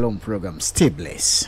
Salon program. Stay blessed.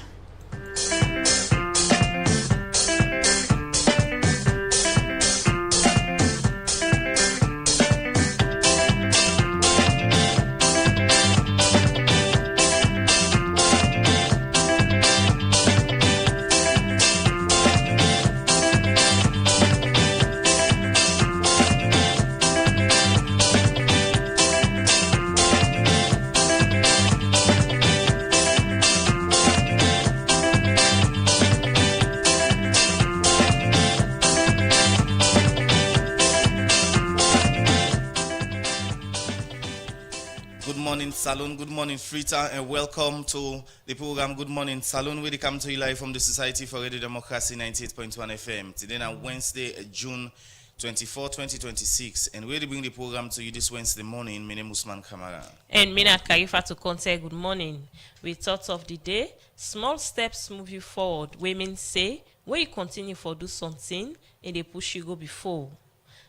Salon, good morning, Freetown, and welcome to the program Good Morning Salon, where they come to you live from the Society for Radio Democracy 98.1 FM. Today on Wednesday, June 24, 2026, and where they bring the program to you this Wednesday morning. My name is Usman Kamara. And Mina Karifa to Conte, good morning. We thought of the day, small steps move you forward. Women say, when you continue for do something, and they push you go before.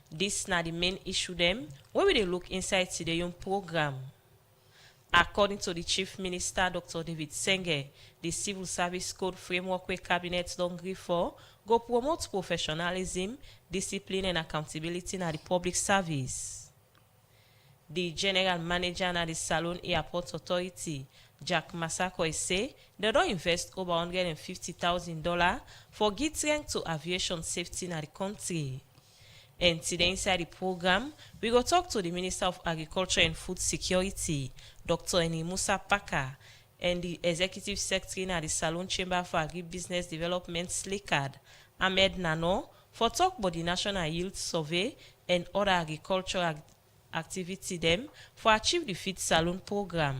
This not the main issue them, where we they look inside to the young program. According to the Chief Minister, Dr. David Senge, the Civil Service Code framework where Cabinet don't agree for go promote professionalism, discipline, and accountability in the public service. The General Manager at the Salon Airport Authority, Jack Masako, say they don't invest over $150,000 for getting to aviation safety in the country. And today inside the program, we go talk to the Minister of Agriculture and Food Security, Dr. Eni Musa Paka, and the Executive Secretary at the Salon Chamber for Agribusiness Development, SLICAD, Ahmed Nano, for talk about the National Yield Survey and other agricultural activity them for achieve the Feed Salon program.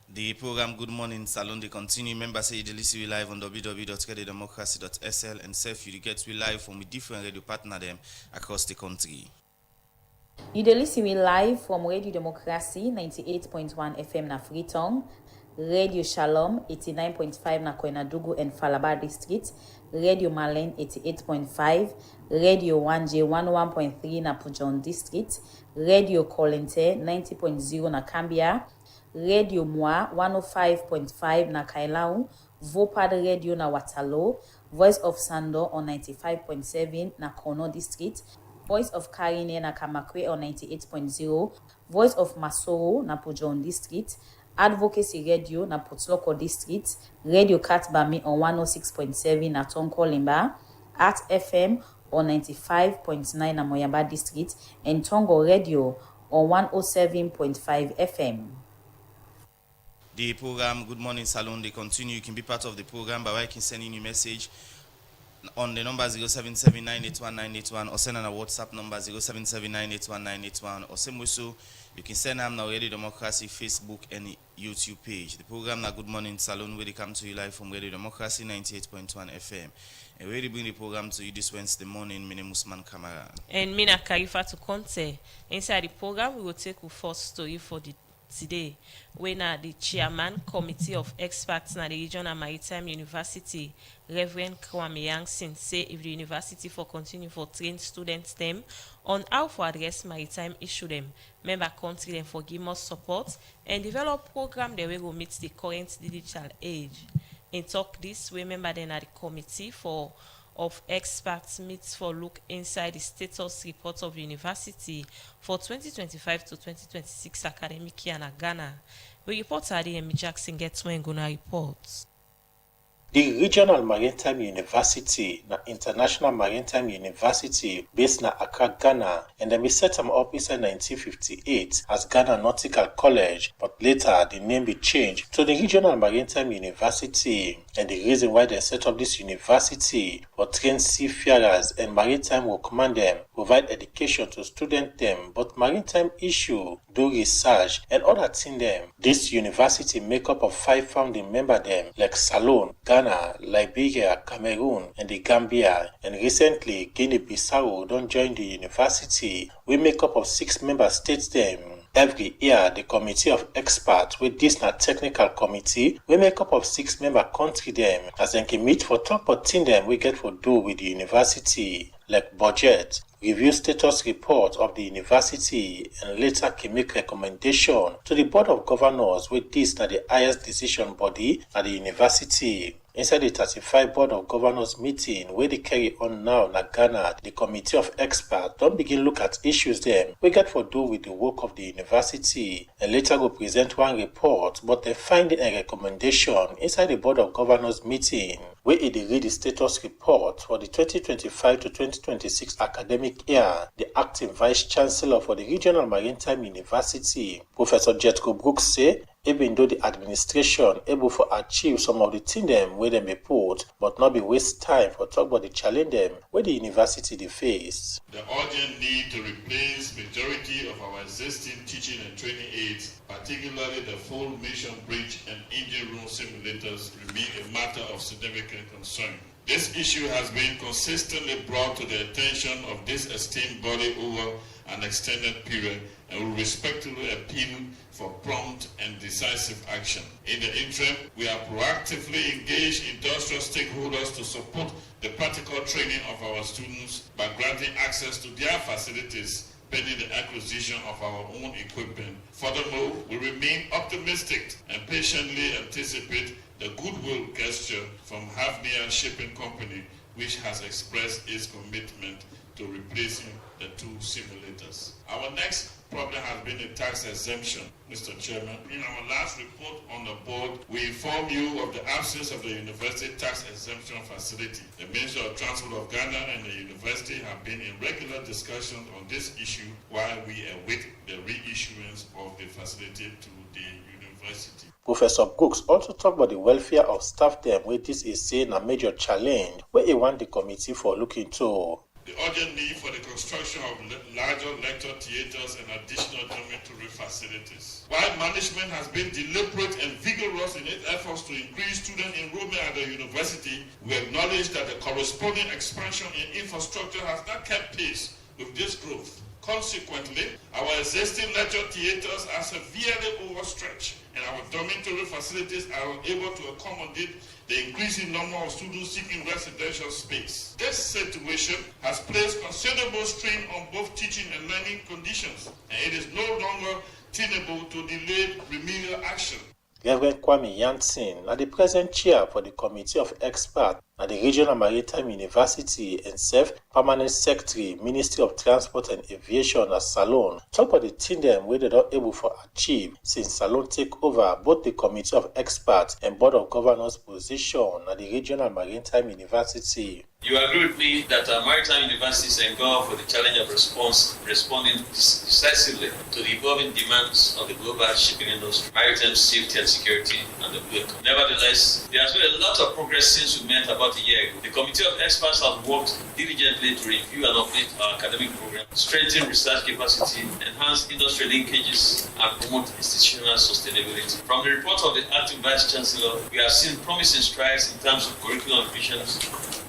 The program Good Morning Salon, they continue. Members say they listen we live on www.democracy.sl and self you get we live from different radio partner them across the country. You dey listen we live from Radio Democracy 98.1 FM na Freetown, Radio Shalom 89.5 na Koinadugu and Falaba District, Radio Malen 88.5, Radio 1J 101.3 na Pujon District, Radio Kolente 90.0 na Cambia, Radio Moi 105.5 na Kailau, Vopad Radio na Watalo, Voice of Sando on 95.7 na Kono District, Voice of Karine na Kamakwe on 98.0, Voice of Masoro na Pujon District, Advocacy Radio na Potloko District, Radio Katbami on 106.7 na Tonko Limba, Art FM on 95.9 na Moyamba District, and Tongo Radio on 107.5 FM. The program Good Morning Salon, they continue. You can be part of the program by writing, sending you message on the number 0779819181 or send on a WhatsApp number 0779819181 or same way so you can send them now Radio Democracy Facebook and YouTube page. The program na Good Morning Salon where they come to you live from Radio Democracy 98.1 FM. And where they bring the program to you this Wednesday morning, my name is Usman Kamara. And Mina Karifa to Conte. Inside the program, we will take a first story for the today, when the chairman committee of experts na the Regional Maritime University, Reverend Kwame Yangsin, say if the university for continue for train students them on how to address maritime issue them, member country them for give more support and develop program that will meet the current digital age. In talk this, we member then at the committee of experts meets for look inside the status report of university for 2025 to 2026 academic year in Ghana. We report Adi Emi Jackson gets when gonna report. The Regional Maritime University na International Maritime University based na Accra, Ghana, and then we set them up in 1958 as Ghana Nautical College, but later the name be changed to the Regional Maritime University. And the reason why they set up this university for train seafarers and maritime workmen them, provide education to student them, but maritime issue, do research and other thing them. This university make up of 5 founding member them like Salon, Ghana, Liberia, Cameroon, and the Gambia. And recently, Guinea-Bissau don't join the university. We make up of 6 member states them. Every year, the committee of experts with this na technical committee, we make up of 6 member country them as they can meet for talk about thing them we get for do with the university, like budget, review status report of the university and later make recommendation to the Board of Governors with this na the highest decision body at the university. Inside the 35 Board of Governors meeting where they carry on now na Ghana, the Committee of Experts don't begin look at issues them we get for do with the work of the university and later go present one report, but they find a recommendation inside the Board of Governors meeting where it read the status report for the 2025 to 2026 academic year. The acting Vice Chancellor for the Regional Maritime University, Professor Jetco Brooks, say even though the administration able to achieve some of the things them where they may put, but not be waste time for talk about the challenge them where the university they face. The urgent need to replace majority of our existing teaching and training aids, particularly the full mission bridge and engine room simulators, remain a matter of significant concern. This issue has been consistently brought to the attention of this esteemed body over an extended period and will respectfully appeal for prompt and decisive action. In the interim, we are proactively engaged industrial stakeholders to support the practical training of our students by granting access to their facilities pending the acquisition of our own equipment. Furthermore, we remain optimistic and patiently anticipate the goodwill gesture from Hafnia Shipping Company, which has expressed its commitment to replacing the two simulators. Our next problem has been the tax exemption, Mr. Chairman. In our last report on the board, we informed you of the absence of the university tax exemption facility. The Ministry of Transport of Ghana and the university have been in regular discussions on this issue while we await the reissuance of the facility to the university. Professor Brooks also talked about the welfare of staff them where this is saying a major challenge where he want the committee for looking to. The urgent need for the construction of larger lecture theaters and additional dormitory facilities. While management has been deliberate and vigorous in its efforts to increase student enrollment at the university, we acknowledge that the corresponding expansion in infrastructure has not kept pace with this growth. Consequently, our existing lecture theaters are severely overstretched and our dormitory facilities are unable to accommodate the increasing number of students seeking residential space. This situation has placed considerable strain on both teaching and learning conditions, and it is no longer tenable to delay remedial action. Reverend Kwame Yansin, the present chair for the Committee of Experts at the Regional Maritime University and Permanent Secretary, Ministry of Transport and Aviation at Salone, talk about the thing them where they not able to achieve since Salone take over both the Committee of Experts and Board of Governors position at the Regional Maritime University. You agree with me that our maritime universities engulf for the challenge of responding decisively to the evolving demands of the global shipping industry, maritime safety and security, and the blue economy. Nevertheless, there has been a lot of progress since we met about a year ago. The Committee of Experts has worked diligently to review and update our academic program, strengthen research capacity, enhance industry linkages, and promote institutional sustainability. From the report of the acting Vice Chancellor, we have seen promising strides in terms of curriculum revisions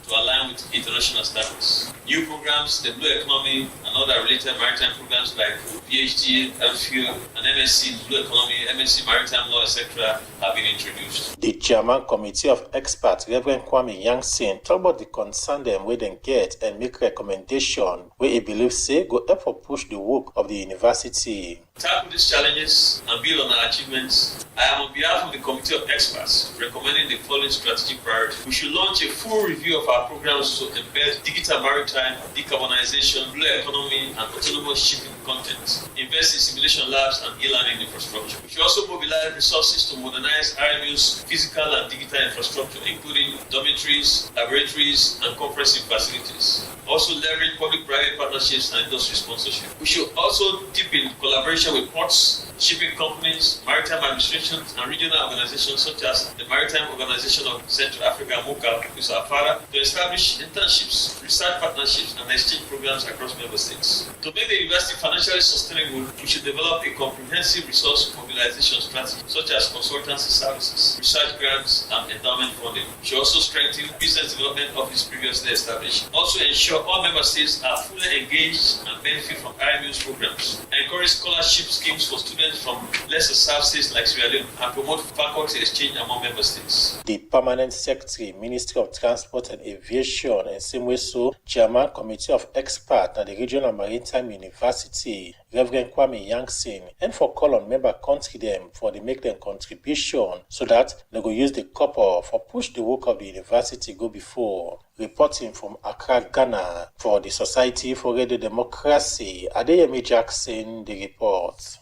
to align with international standards. New programs, the Blue Economy, and other related maritime programs like PhD, MPhil, and MSc in Blue Economy, MSc Maritime Law, etc. have been introduced. The Chairman Committee of Experts, Reverend Kwame Yansin, talk about the concern them where they get and make recommendation where he believes say go help for push the work of the university. To tackle these challenges and build on our achievements, I am on behalf of the Committee of Experts recommending the following strategic priorities. We should launch a full review of our programs to embed digital maritime, decarbonization, blue economy, and autonomous shipping content. Invest in simulation labs and e-learning infrastructure. We should also mobilize resources to modernize RMU's physical and digital infrastructure, including dormitories, laboratories, and conferencing facilities. Also leverage public-private partnerships and industry sponsorship. We should also deepen collaboration with ports, shipping companies, maritime administrations, and regional organizations such as the Maritime Organization of Central Africa, MOCA, USAFARA, to establish internships, research partnerships, and exchange programs across member states. To make the university financially sustainable, we should develop a comprehensive resource mobilization mobilization strategies such as consultancy services, research grants, and endowment funding. She also strengthened business development office previously established. Also ensure all member states are fully engaged and benefit from IMU's programs. Encourage scholarship schemes for students from lesser served states like Sierra Leone and promote faculty exchange among member states. The Permanent Secretary, Ministry of Transport and Aviation, and Simweso, Chairman Committee of Experts at the Regional Maritime University, Reverend Kwame Yankson, and for call on member country them for they make them contribution so that they go use the copper for push the work of the university go before. Reporting from Accra, Ghana, for the Society for Radio Democracy, Adeyemi Jackson, the report.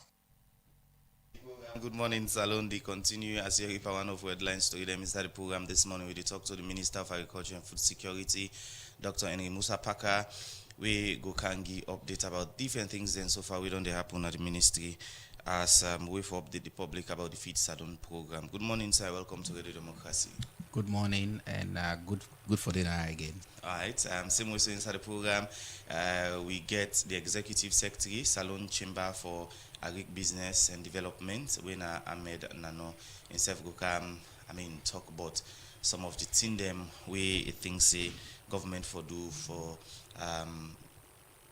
Good morning, Salon. They continue as you reap one of headlines to them inside the program this morning. We talk to the Minister of Agriculture and Food Security, Dr. Henry Musa Parker. We go can give update about different things then so far we don't happen at the ministry as we for update the public about the Feed Salon program. Good morning, sir. Welcome to Radio Democracy. Good morning and good for dinner again. All right. Same way so inside the program, we get the Executive Secretary, Salon Chamber for Agri Business and Development, Wena Ahmed Nano, himself go come, talk about some of the things them we think say government for do for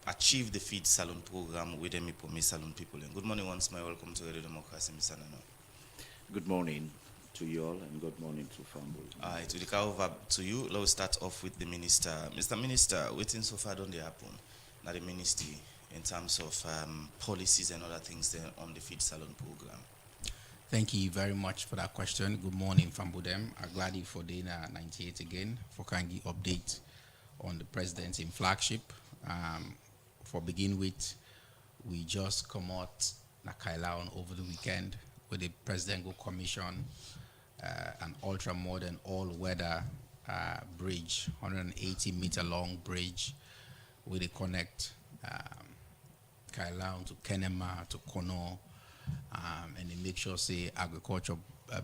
achieve the Feed Salon program with them Salon people. And good morning once more. Welcome to Radio Democracy, Mr. Nano. Good morning to you all and good morning to family. All right, we'll go over to you. Let's start off with the minister. Mr. Minister, waiting so far don't they happen at the ministry in terms of policies and other things there on the Feed Salon program? Thank you very much for that question. Good morning, Fambudem. I'm glad you for Dana 98 again for Kangi update on the president's in flagship. For begin with, we just come out Nakailaon over the weekend where the president go commission an ultra modern all-weather bridge, 180-meter long bridge where they connect Kailaon to Kenema to Kono, and they make sure say agriculture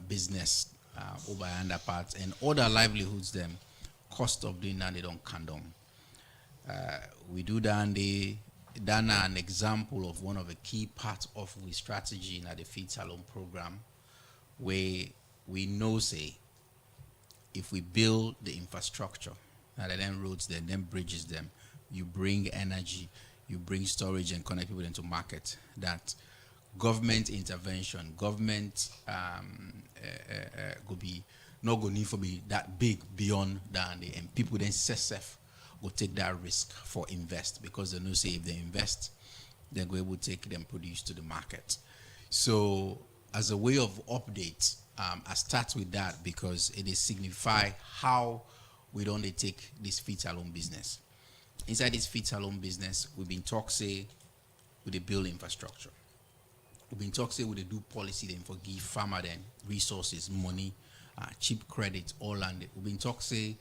business over underparts and other livelihoods them cost of doing that they don't condone. We do that and they done an example of one of the key parts of the strategy in the Feed Salon program where we know say if we build the infrastructure, then roads them, then bridges them, you bring energy, you bring storage and connect people into market, that government intervention, government go be not going to need to be that big beyond that, and people then self will take that risk for invest because they know say if they invest, they're going to take them produce to the market. So as a way of update, I start with that because it is signify how we don't take this Feed Salon business. Inside this Feed Salon business, we've been talk say with the build infrastructure. We've been talk say with the do policy then for give farmer then resources, money, cheap credit, all landed. We've been talk say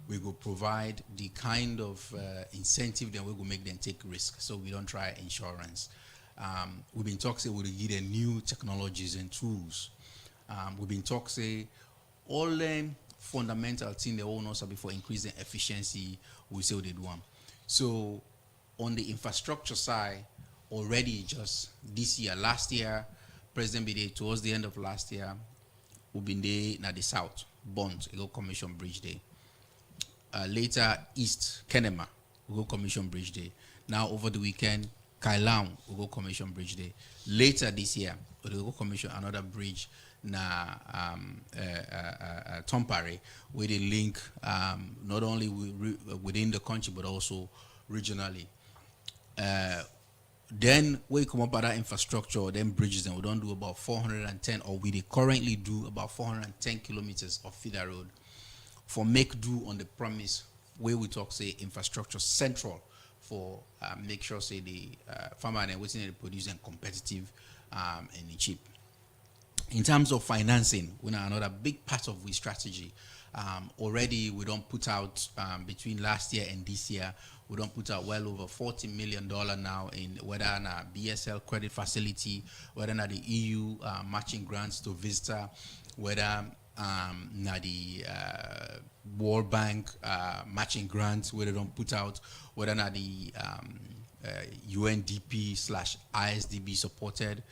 we go provide the kind of incentive that we go make them take risk so we don't try insurance. We've been talk say we'll give them new technologies and tools. We've been talk say all them fundamental things they all know before increasing efficiency, we say they do them. So on the infrastructure side, already just this year, last year, President Bide towards the end of last year, we've been there in the south, Bond, we go commission bridge there. Later, east, Kenema, we go commission bridge there. Now over the weekend, Kailaon, we go commission bridge there. Later this year, we go commission another bridge na Tompare, where they link not only within the country but also regionally. Then we come up with that infrastructure, then bridges, and we don't do about 410, or we currently do about 410 kilometers of feeder road for make do on the promise where we talk say infrastructure central for make sure say the farmer and what's in the producing competitive and cheap. In terms of financing, we know another big part of the strategy. Already we don't put out between last year and this year, we don't put out well over $40 million now in whether in a BSL credit facility, whether in the EU matching grants to Vista, whether na the World Bank matching grants where they don't put out, whether na the UNDP/ISDB supported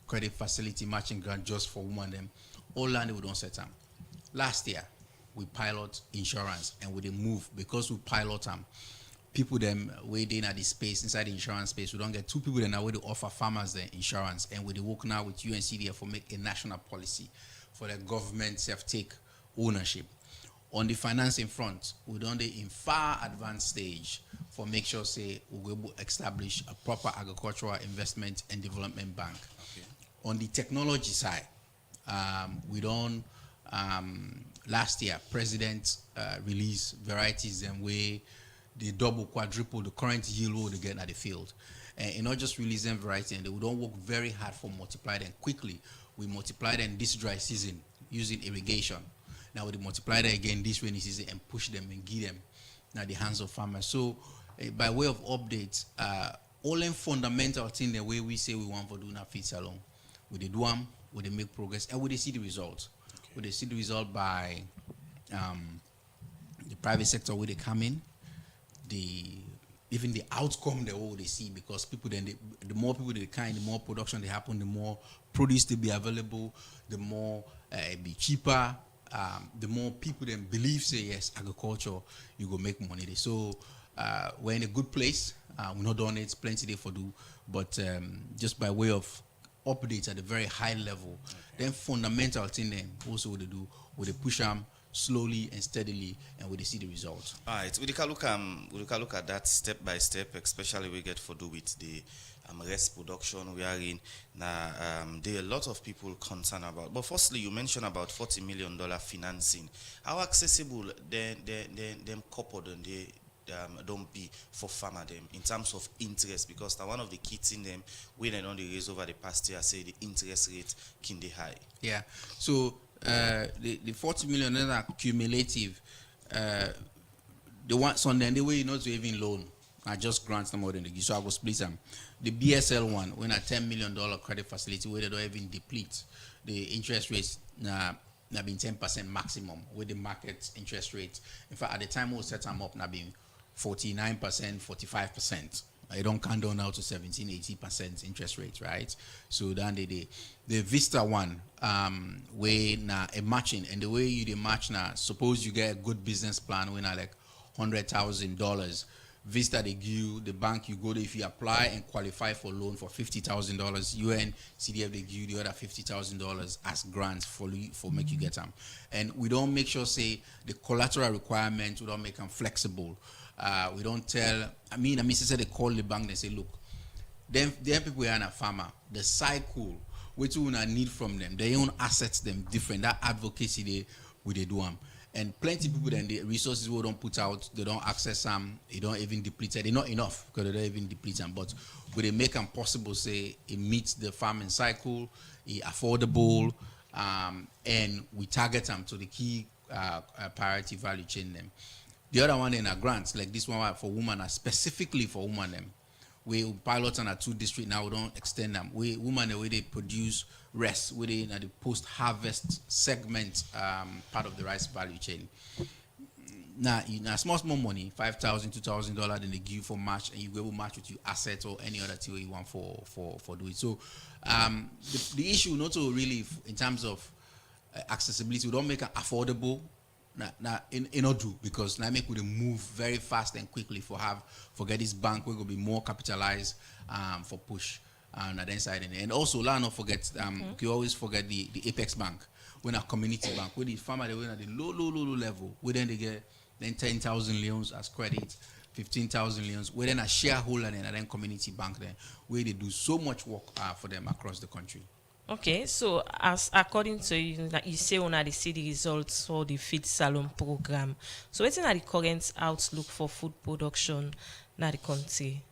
credit facility matching grant just for women them. All land we don't set them. Last year, we pilot insurance and we didn't move because we pilot them. People them waiting at the space inside the insurance space. We don't get two people that are way to offer farmers the insurance, and we work now with UNCDF for make a national policy for the government self-take ownership. On the financing front, we don't in far advanced stage for make sure say we will establish a proper agricultural investment and development bank. Okay. On the technology side, we don't. Last year, President released varieties and way they double, quadruple the current yield they get at the field. And not just release them variety, and they don't work very hard for multiply them quickly. We multiply them this dry season using irrigation. Now we multiply them again this rainy season and push them and give them now the hands of farmers. So by way of updates, all them fundamental thing the way we say we want for doing our feed salon, we they do them, we they make progress, and we they see the results. Okay. We they see the result by the private sector where they come in, even the outcome they all they see, because people then the more people they kind, the more production they happen, the more produce they be available, the more it be cheaper, the more people then believe say yes, agriculture you go make money there. So we're in a good place. We're not done it, plenty there for do, but just by way of updates at a very high level, then fundamental thing then also what they do, what they push them slowly and steadily, and we see the results. All right, we look at that step by step, especially we get for do with the rice production we are in. Now, there are a lot of people concerned about. But firstly, you mentioned about $40 million financing. How accessible them coupled and they don't be for farmer them in terms of interest, because now one of the key thing them we they don't raise over the past year, say the interest rate can be high. Yeah. So the $40 million are cumulative. The one so then the way you know to even loan, I just grant them more than the give. So I will split them. The BSL one, when a $10 million credit facility where they don't even deplete, the interest rates now been 10% maximum with the market interest rate. In fact, at the time we set them up now been 49%, 45%. I don't count down now to 17, 80% interest rate, right? So then the Vista one, where now a matching, and the way you the match now, suppose you get a good business plan when like $100,000. Vista they give you the bank, you go there, if you apply and qualify for loan for $50,000, UNCDF they give you the other $50,000 as grants for make you get them. And we don't make sure say the collateral requirements, we don't make them flexible. We don't tell. I mean, say they call the bank. They say, look, them people are a farmer. The cycle, which we need from them, their own assets, them different. That advocacy they do them. And plenty of people then the resources we don't put out, they don't access them. They don't even deplete it. They're not enough because they don't even deplete them. But we they make them possible, say it meets the farming cycle, it affordable, and we target them to the key priority value chain them. The other one in a grants, like this one for women, specifically for women them. We pilot on a 2 district now, we don't extend them. We women the way they produce rest within the post-harvest segment part of the rice value chain. Now, small money, $5,000, $2,000, then they give you for match, and you go match with your assets or any other thing you want for do it. So the issue not so really in terms of accessibility, we don't make it affordable. Now in order because now make we move very fast and quickly for get this bank we're gonna be more capitalized for push on the side and also let's not forget you always forget the Apex Bank, when a community bank where the farmer they win at the low level, where then they get then 10,000 loans as credit, 15,000 loans, where then a shareholder and then community bank then where they do so much work for them across the country. Okay, so as according to you, you say when they see the results for the feed salon program. So what's the current outlook for food production in the country?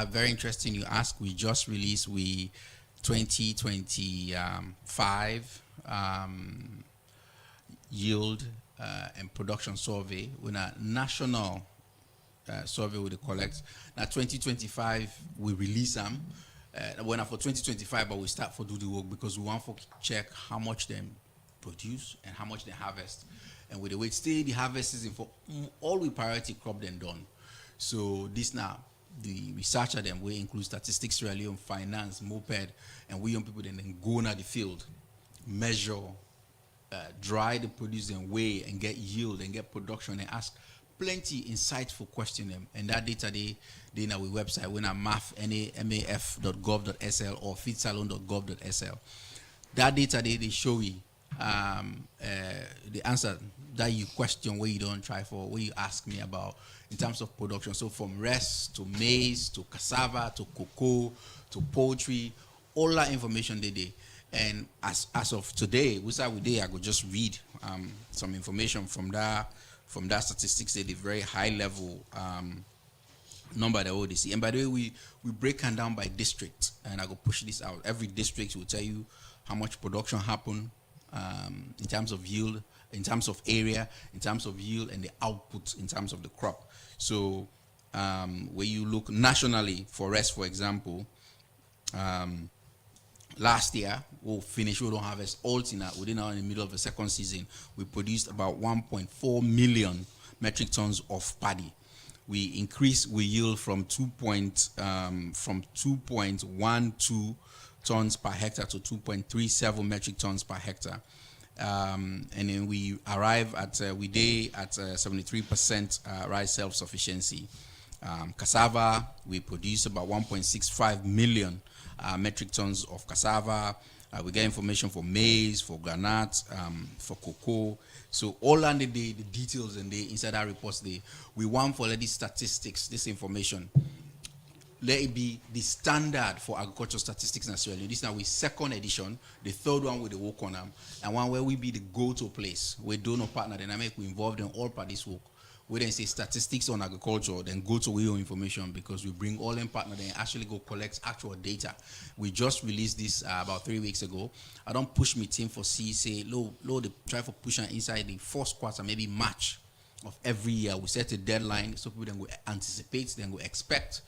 Very interesting you ask. We just released 2025 yield and production survey with a national survey we collect. Now 2025 we release them. When for 2025, but we start for do the work because we want to check how much they produce and how much they harvest. And with the way stay the harvest season for all we priority crop then done. So this now the researcher them we include statistics, Sierra Leone, finance, moped, and we young people then go into the field, measure, dry the produce and weigh and get yield and get production and ask plenty insightful question them. And that data they in our website when at maf.gov.sl or feedsalon.gov.sl. That data they show you the answer that you question where you don't try for, where you ask me about in terms of production. So from rice to maize to cassava to cocoa to poultry, all that information they did. And as of today, we start with day, I could just read some information from that statistics. They did very high level number that we see. And by the way, we break it down by district, and I go push this out. Every district will tell you how much production happened in terms of yield, in terms of area, in terms of yield, and the output in terms of the crop. So when you look nationally for rice, for example, last year we don't harvest all within in the middle of the second season. We produced about 1.4 million metric tons of paddy. We increased yield from 2.12 tons per hectare to 2.37 metric tons per hectare. And then we arrive at 73% rice self-sufficiency. Cassava, we produce about 1.65 million metric tons of cassava. We get information for maize, for granite, for cocoa. So all under the details and the inside our reports, we want for these statistics, this information. Let it be the standard for agricultural statistics in Australia. This is now our second edition, the third one with the work on them, and one where we be the go-to place. We do no partner dynamic, we involved in all parties work. We then say statistics on agriculture, then go to your information because we bring all them partners and actually go collect actual data. We just released this about 3 weeks ago. I don't push my team for say low, they try for pushing inside the first quarter, maybe March of every year. We set a deadline so people then go anticipate, then go expect.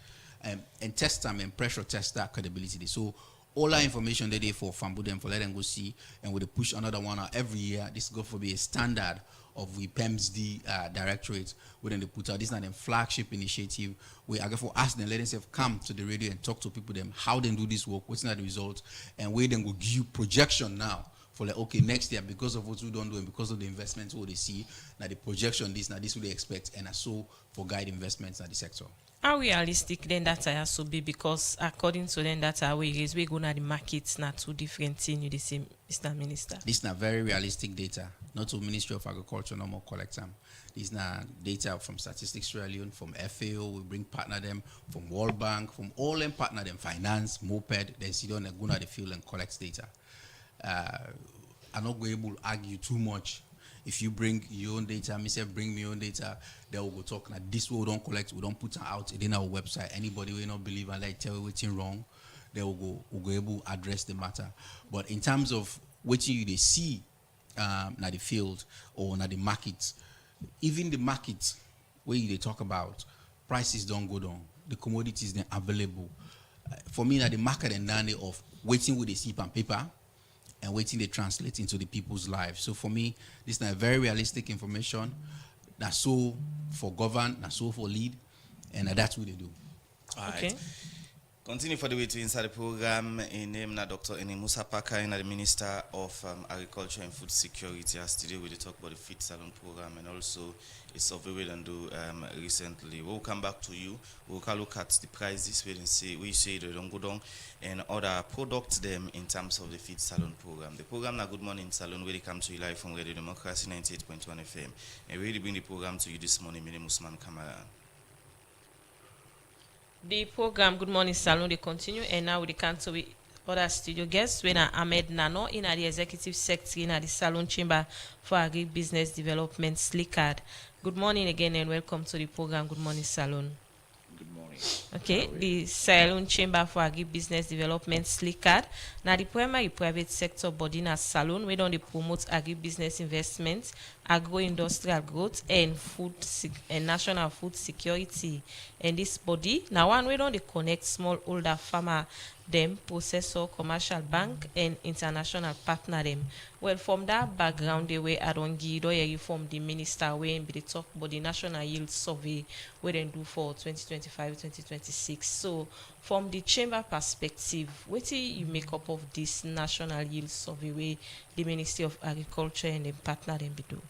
And test them and pressure test that credibility. So all our information they for Fambu them for let them go see, and we push another one out every year. This go for be a standard of the PEMSD directorate. We then they put out this is not a flagship initiative. We are for ask them, let them say come to the radio and talk to people them how they do this work, what's not the results, and we then go give you projection now. For like, okay, next year, because of what we don't do and because of the investments what they see, now the projection this what they expect, and so for guide investments in the sector. How realistic then data has to be, because according to them data we go to the markets not two different things you the same, Mr. Minister. This is not very realistic data. Not to Ministry of Agriculture no more collect them. This is not data from Statistics Sierra Leone, from FAO, we bring partner them, from World Bank, from all them partner them, finance, moped, then sit down and go to the field and collect data. I'm not going to argue too much. If you bring your own data, myself bring my own data, they will go talk. Now this way we don't collect, we don't put it out in our website. Anybody will not believe and like tell you what's wrong, they will go able to address the matter. But in terms of what you they see na the field or na the market, even the market where they talk about prices don't go down, the commodities then available. For me, na the market and down of waiting with the see on paper and waiting they translate into the people's lives. So for me, this is not very realistic information. That's so for govern, that's so for lead, and that's what they do. All right. Okay. Continue for the way to inside the program. In name na Dr. Eni Musa Paka, the Minister of Agriculture and Food Security. As today we talk about the Feed Salon program and also a survey we done do recently. We'll come back to you. We'll look at the prices we say they don't go down and other products them in terms of the Feed Salon program. The program na Good Morning Salon where they come to you live from Radio Democracy 98.1 FM. And we really bring the program to you this morning. My name is Usman Kamara. The program Good Morning Salon they continue, and now we come to with other studio guests. We are Ahmed Nano in the executive secretary in the Salon Chamber for Agri Business Development SLICAD. Good morning again and welcome to the program Good Morning Salon. Good morning. Okay, the Salon Chamber for Agri Business Development SLICAD. Now the primary private sector body na Salon we don't promote agri business investments, agro-industrial growth and and national food security. And this body now one we don't connect smallholder farmer them, processor, commercial bank and international partner them. Well, from that background, they were Adongi from the minister when they talk about the national yield survey we then do for 2025-2026. 2026. So from the chamber perspective, wetin you make up of this national yield survey wey the Ministry of Agriculture and dem partner dem be do?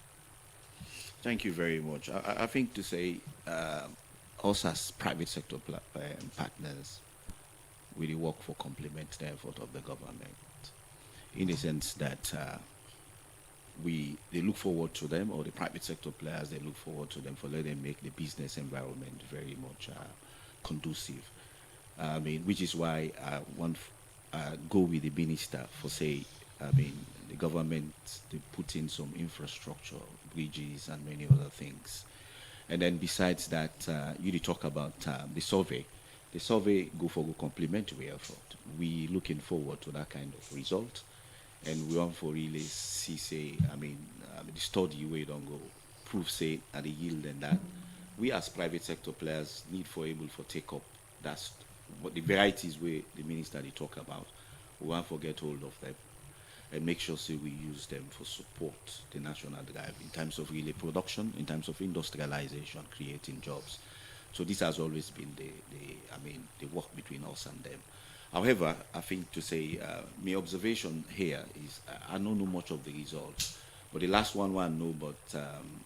Thank you very much. I think to say us as private sector partners, we dey work for complement the effort of the government in the sense that they look forward to them, or the private sector players, they look forward to them for letting them make the business environment very much conducive. I mean, which is why I want go with the minister for say, I mean, the government, they put in some infrastructure, bridges and many other things. And then besides that, you did talk about the survey. The survey go complementary effort. We looking forward to that kind of result. And we want for really see, say, I mean, the study where you don't go, prove, say, at the yield and that. We as private sector players need for able for take up that's what the varieties where the minister they talk about. We want to get hold of them and make sure say we use them for support the national drive in terms of really production, in terms of industrialization, creating jobs. So this has always been the work between us and them. However, I think to say, my observation here is, I don't know much of the results, but the last one I know, but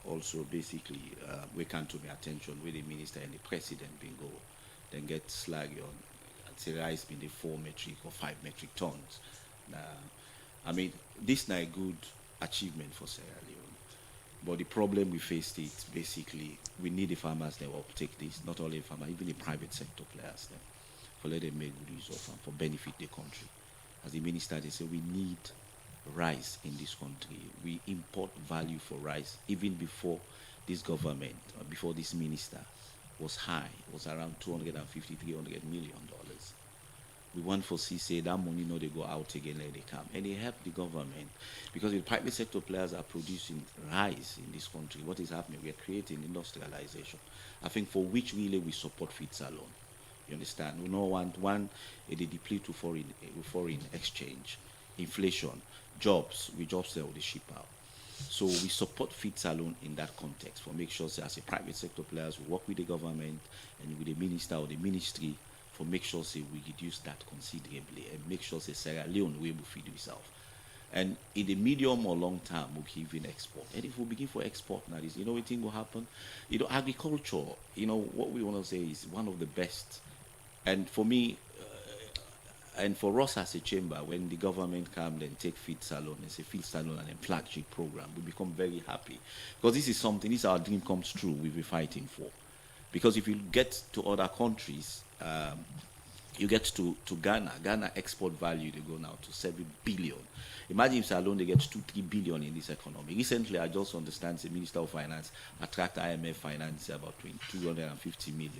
also basically, we come to my attention where the minister and the president been go, then get slag on, say rice been the 4 metric or 5 metric tons. I mean, this not a good achievement for Sierra Leone, but the problem we faced it, basically, we need the farmers that will take this, not only the farmers, even the private sector players them, for let them make good use of and for benefit the country. As the minister, they say we need rice in this country. We import value for rice even before this government, or before this minister was high, was around $250, $300 million. We want for say that money no they go out again, let they come. And they help the government because the private sector players are producing rice in this country. What is happening? We are creating industrialization. I think for which really we support feeds alone. You understand? We don't want one they deplete to foreign exchange, inflation, jobs. We jobs there the ship out. So we support feeds alone in that context for make sure that as a private sector players we work with the government and with the minister or the ministry for make sure say we reduce that considerably and make sure say Sierra Leone will feed itself. And in the medium or long term, we can even export. And if we begin for export now, you know what thing will happen? You know, agriculture, you know, what we want to say is one of the best. And for me, and for us as a chamber, when the government come and take Feed Salon, it's a Feed Salon and a flagship program, we become very happy. Because this is something, this is our dream comes true, we'll be fighting for. Because if you get to other countries, you get to Ghana export value, they go now to 7 billion. Imagine if alone they get 2-3 billion in this economy. Recently, I just understand the Minister of Finance attract IMF finance about $250 million.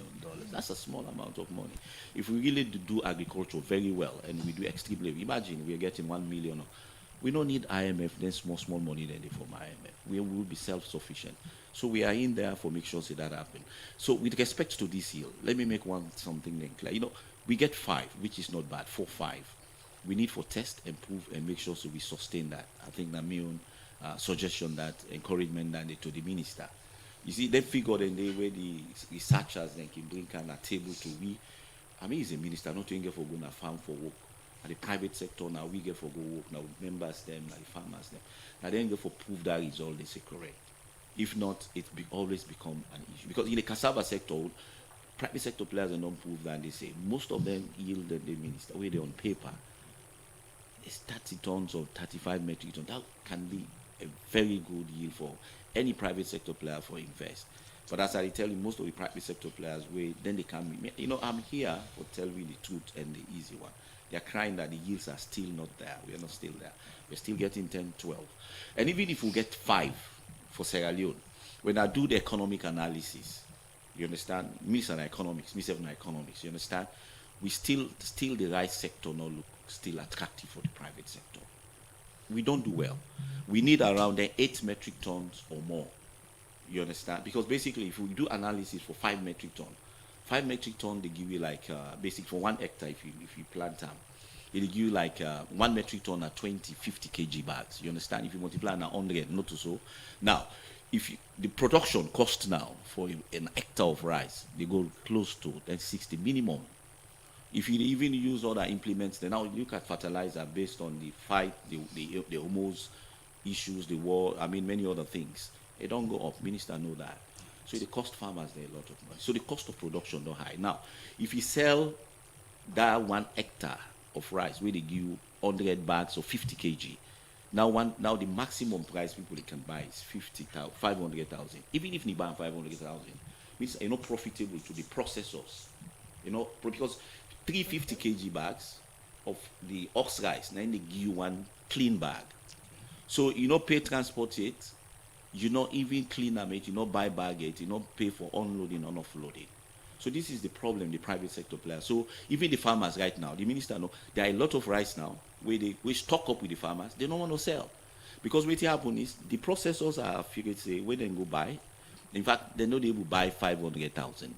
That's a small amount of money. If we really do agriculture very well and we do extremely, imagine we're getting 1 million. We don't need IMF, then small money than they from IMF. We will be self-sufficient. So we are in there for make sure that happen. So with respect to this yield, let me make something then clear. You know, we get 5, which is not bad, 4, 5. We need for test, improve, and make sure so we sustain that. I think that my own suggestion, that encouragement that to the minister. You see, they figured in the way the researchers then can bring kind of table to we. I mean, he's a minister, not to get for going to farm for work. At the private sector now, we get for go work now with members them, like farmers them. Now then get for prove that result they say correct. If not, it always become an issue. Because in the cassava sector, private sector players don't prove that, and they say most of them yielded the minister where they on paper. It's 30 tons or 35 metric tons. That can be a very good yield for any private sector player for invest. But as I tell you, most of the private sector players, then they come. You know, I'm here for tell you the truth and the easy one. They're crying that the yields are still not there. We are not still there. We're still getting 10, 12. And even if we get 5 for Sierra Leone, when I do the economic analysis, you understand? Me and economics, me and economics, you understand? We still the rice sector not look still attractive for the private sector. We don't do well. We need around 8 metric tons or more. You understand? Because basically, if we do analysis for 5 metric tons, 5 metric tons they give you like basic for 1 hectare if you plant them, it'll give you like 1 metric ton at 50 kg bags. You understand? If you multiply on 100, not so. Now, the production cost now for an hectare of rice, they go close to that 60 minimum. If you even use other implements, then now look at fertilizer based on the fight, the hormones issues, the war, many other things. They don't go up. Minister know that. So it cost farmers there a lot of money. So the cost of production don't high. Now, if you sell that 1 hectare of rice where they give you 100 bags or 50 kg, now the maximum price people can buy is 500,000. Even if they buy 500,000, means profitable to the processors. Because 350 kg bags of the ox rice, then they give you 1 clean bag. So pay transport it, even clean it, buy bag it, pay for unloading and offloading. So this is the problem, the private sector players. So even the farmers right now, the minister know there are a lot of rice now where we stock up with the farmers, they don't want to sell. Because what happen is the processors are figured say where they go buy. In fact, they're not able to buy 500,000.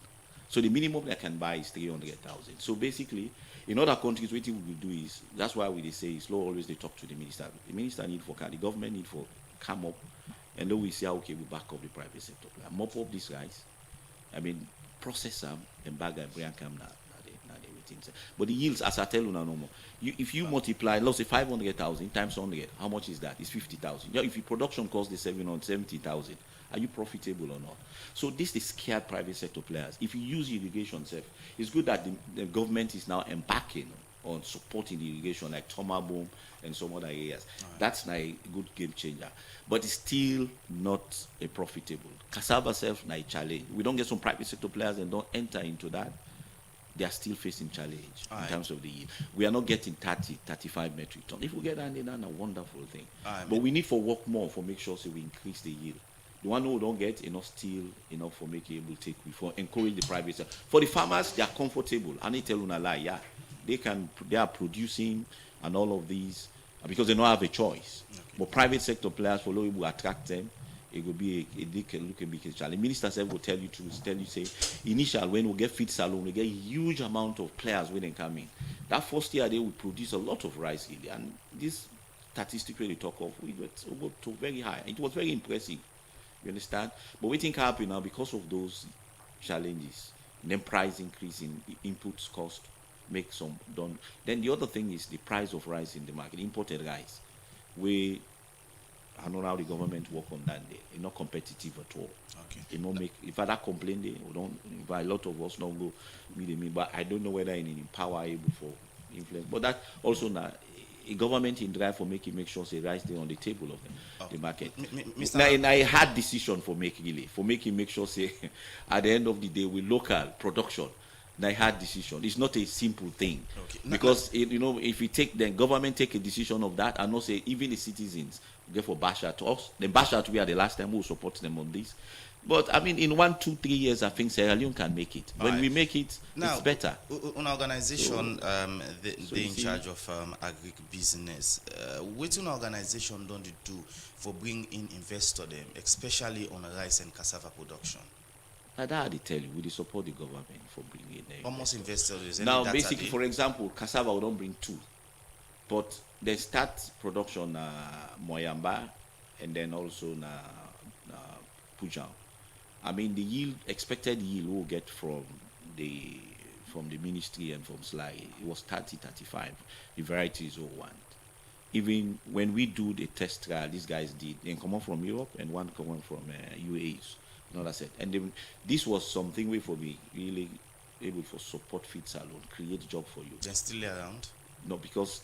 So the minimum they can buy is 300,000. So basically, in other countries, what we will do is, that's why we say it's slow, always they talk to the minister. The minister need for, the government need for come up, and then we say, okay, we back up the private sector. Mop up this rice, process them, and bag and bring them now. But the yields, as I tell you now, no more. If you multiply, let's say 500,000 times 100, how much is that? It's 50,000. If your production costs the 770,000, are you profitable or not? So this is scared private sector players. If you use irrigation, it's good that the government is now embarking on supporting the irrigation like Toma Boom and some other areas. Right. That's not a good game changer. But it's still not a profitable. Cassava self na a challenge. We don't get some private sector players and don't enter into that. They are still facing challenge in terms of the yield. We are not getting 30, 35 metric tons. If we get that, then a wonderful thing. But we need to work more for make sure we increase the yield. The one who don't get enough steel, enough for making able to take before encourage the private sector. For the farmers, they are comfortable. I need to tell you a lie, yeah. They are producing and all of these because they don't have a choice. Okay. But private sector players, for will attract them. It will be they can look a big challenge. The minister will tell you say initial when we get feed salon, we get a huge amount of players when they come in. That first year they will produce a lot of rice really, and this statistically they talk of we went to very high. It was very impressive. You understand? But we think happen now because of those challenges. And then price increase in inputs cost make some done. Then the other thing is the price of rice in the market, imported rice. I don't know how the government work on that day. It's not competitive at all. Okay. It not make if I that complain they don't a lot of us don't go with me, but I don't know whether in power able for influence. But that also now a government in drive for make sure say rice there on the table of the market. Now a hard decision for make sure say at the end of the day with local production. Now a hard decision. It's not a simple thing. Okay. Because if we take the government take a decision of that and not say even the citizens get for bash at us. The bash at we are the last time we support them on this. But in 1, 2, 3 years, I think Sierra Leone can make it. When we make it, now, it's better. An organization, they in charge of agri-business. What an organization don't you do for bring in investor them, especially on rice and cassava production? That I tell you, we support the government for bringing in almost investors. Now, basically, for example, cassava we don't bring 2, but they start production Moyamba and then also Pujang. The yield, expected yield we'll get from the ministry and from SLAI, it was 30, 35. The varieties we want. Even when we do the test trial, these guys did. They come on from Europe and one come on from UAEs. That's it. And this was something we for be really able to support feed salon, create job for you. They're still around. No, because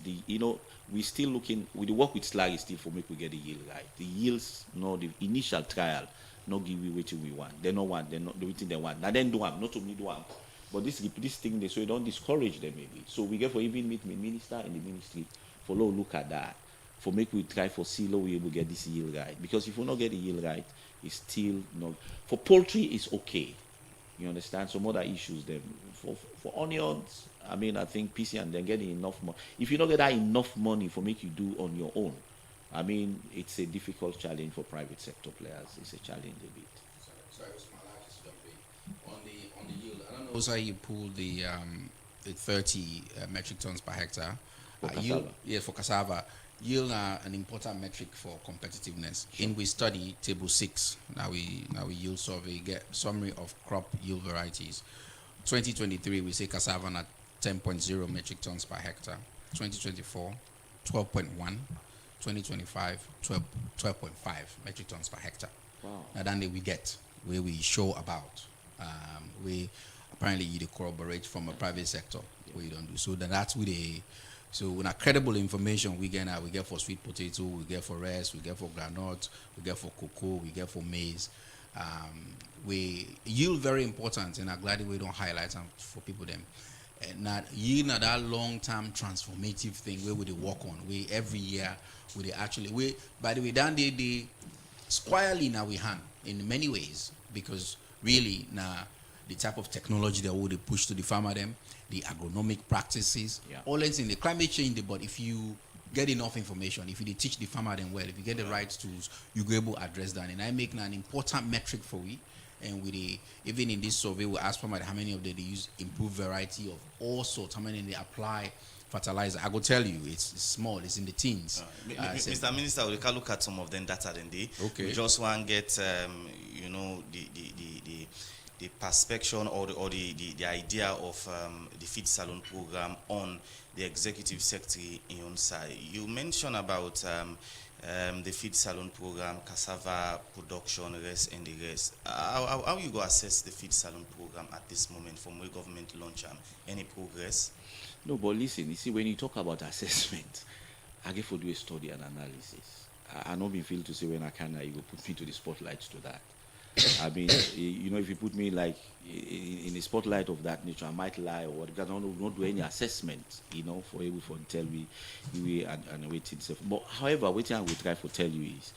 we still looking with the work with SLAI still for make we get the yield right. The yields, the initial trial, not give you what we want. They don't want, they're not the thing they want. Now then do them, not only do them. But this thing they so you don't discourage them maybe. So we get for even meet the minister and the ministry for look at that. For make we try for see we able get this yield right. Because if we not get the yield right, it's still not for poultry it's okay. You understand? Some other issues then for onions. I think PC and then getting enough money. If you don't get that enough money for make you do on your own, it's a difficult challenge for private sector players. It's a challenge a bit. Sorry, on the yield. I don't know how you pull the 30 metric tons per hectare. For cassava. For cassava. yield are an important metric for competitiveness. In we study table 6. Now we yield survey get summary of crop yield varieties. 2023 we say cassava at 10.0 metric tons per hectare. 2024 12.1. 2025 12.5 metric tons per hectare. Wow. Now then we get where we show about we apparently you corroborate from a private sector where you don't do so. Then that's with a so when a credible information we get now, we get for sweet potato, we get for rice, we get for granite, we get for cocoa, we get for maize. We yield very important, and I'm glad we don't highlight them for people them. And not yield not that long-term transformative thing where we work on. We every year we actually we by the way down they squarely now we hand in many ways because really now the type of technology that would push to the farmer them, the agronomic practices, all it's in the climate change. But if you get enough information, if you teach the farmer them well, if you get the right tools, you go able to address that. And I make an important metric for we. And with the even in this survey, we ask farmers how many of them they use improved variety of all sorts, how many they apply fertilizer. I go tell you, it's small, it's in the teens. Mr. Minister, we can look at some of them data then. Okay. We just want to get the perspective or the idea of the feed salon program on the executive secretary in your side. You mentioned about the feed salon program, cassava production, rest and the rest. How you go assess the feed salon program at this moment from where government launch any progress? No, but listen, you see, when you talk about assessment, I get to do a study and analysis. I not been feel to say when I can, you will put me to the spotlight to that. I mean, you know, if you put me like in the spotlight of that nature, I might lie or what, because I don't do any assessment, you know, for able to tell me and waiting stuff. But however, what I will try to tell you is,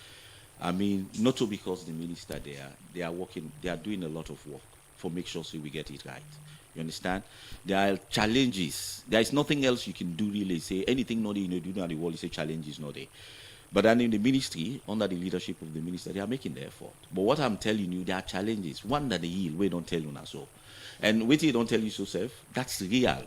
I mean, not so because the minister they are working, they are doing a lot of work for make sure so we get it right. You understand? There are challenges. There is nothing else you can do really. Say anything not in the world, you say challenges not there. But then in the ministry, under the leadership of the minister, they are making the effort. But what I'm telling you, there are challenges. One that they yield, we don't tell you now so. And what they don't tell you so, Seth, that's real.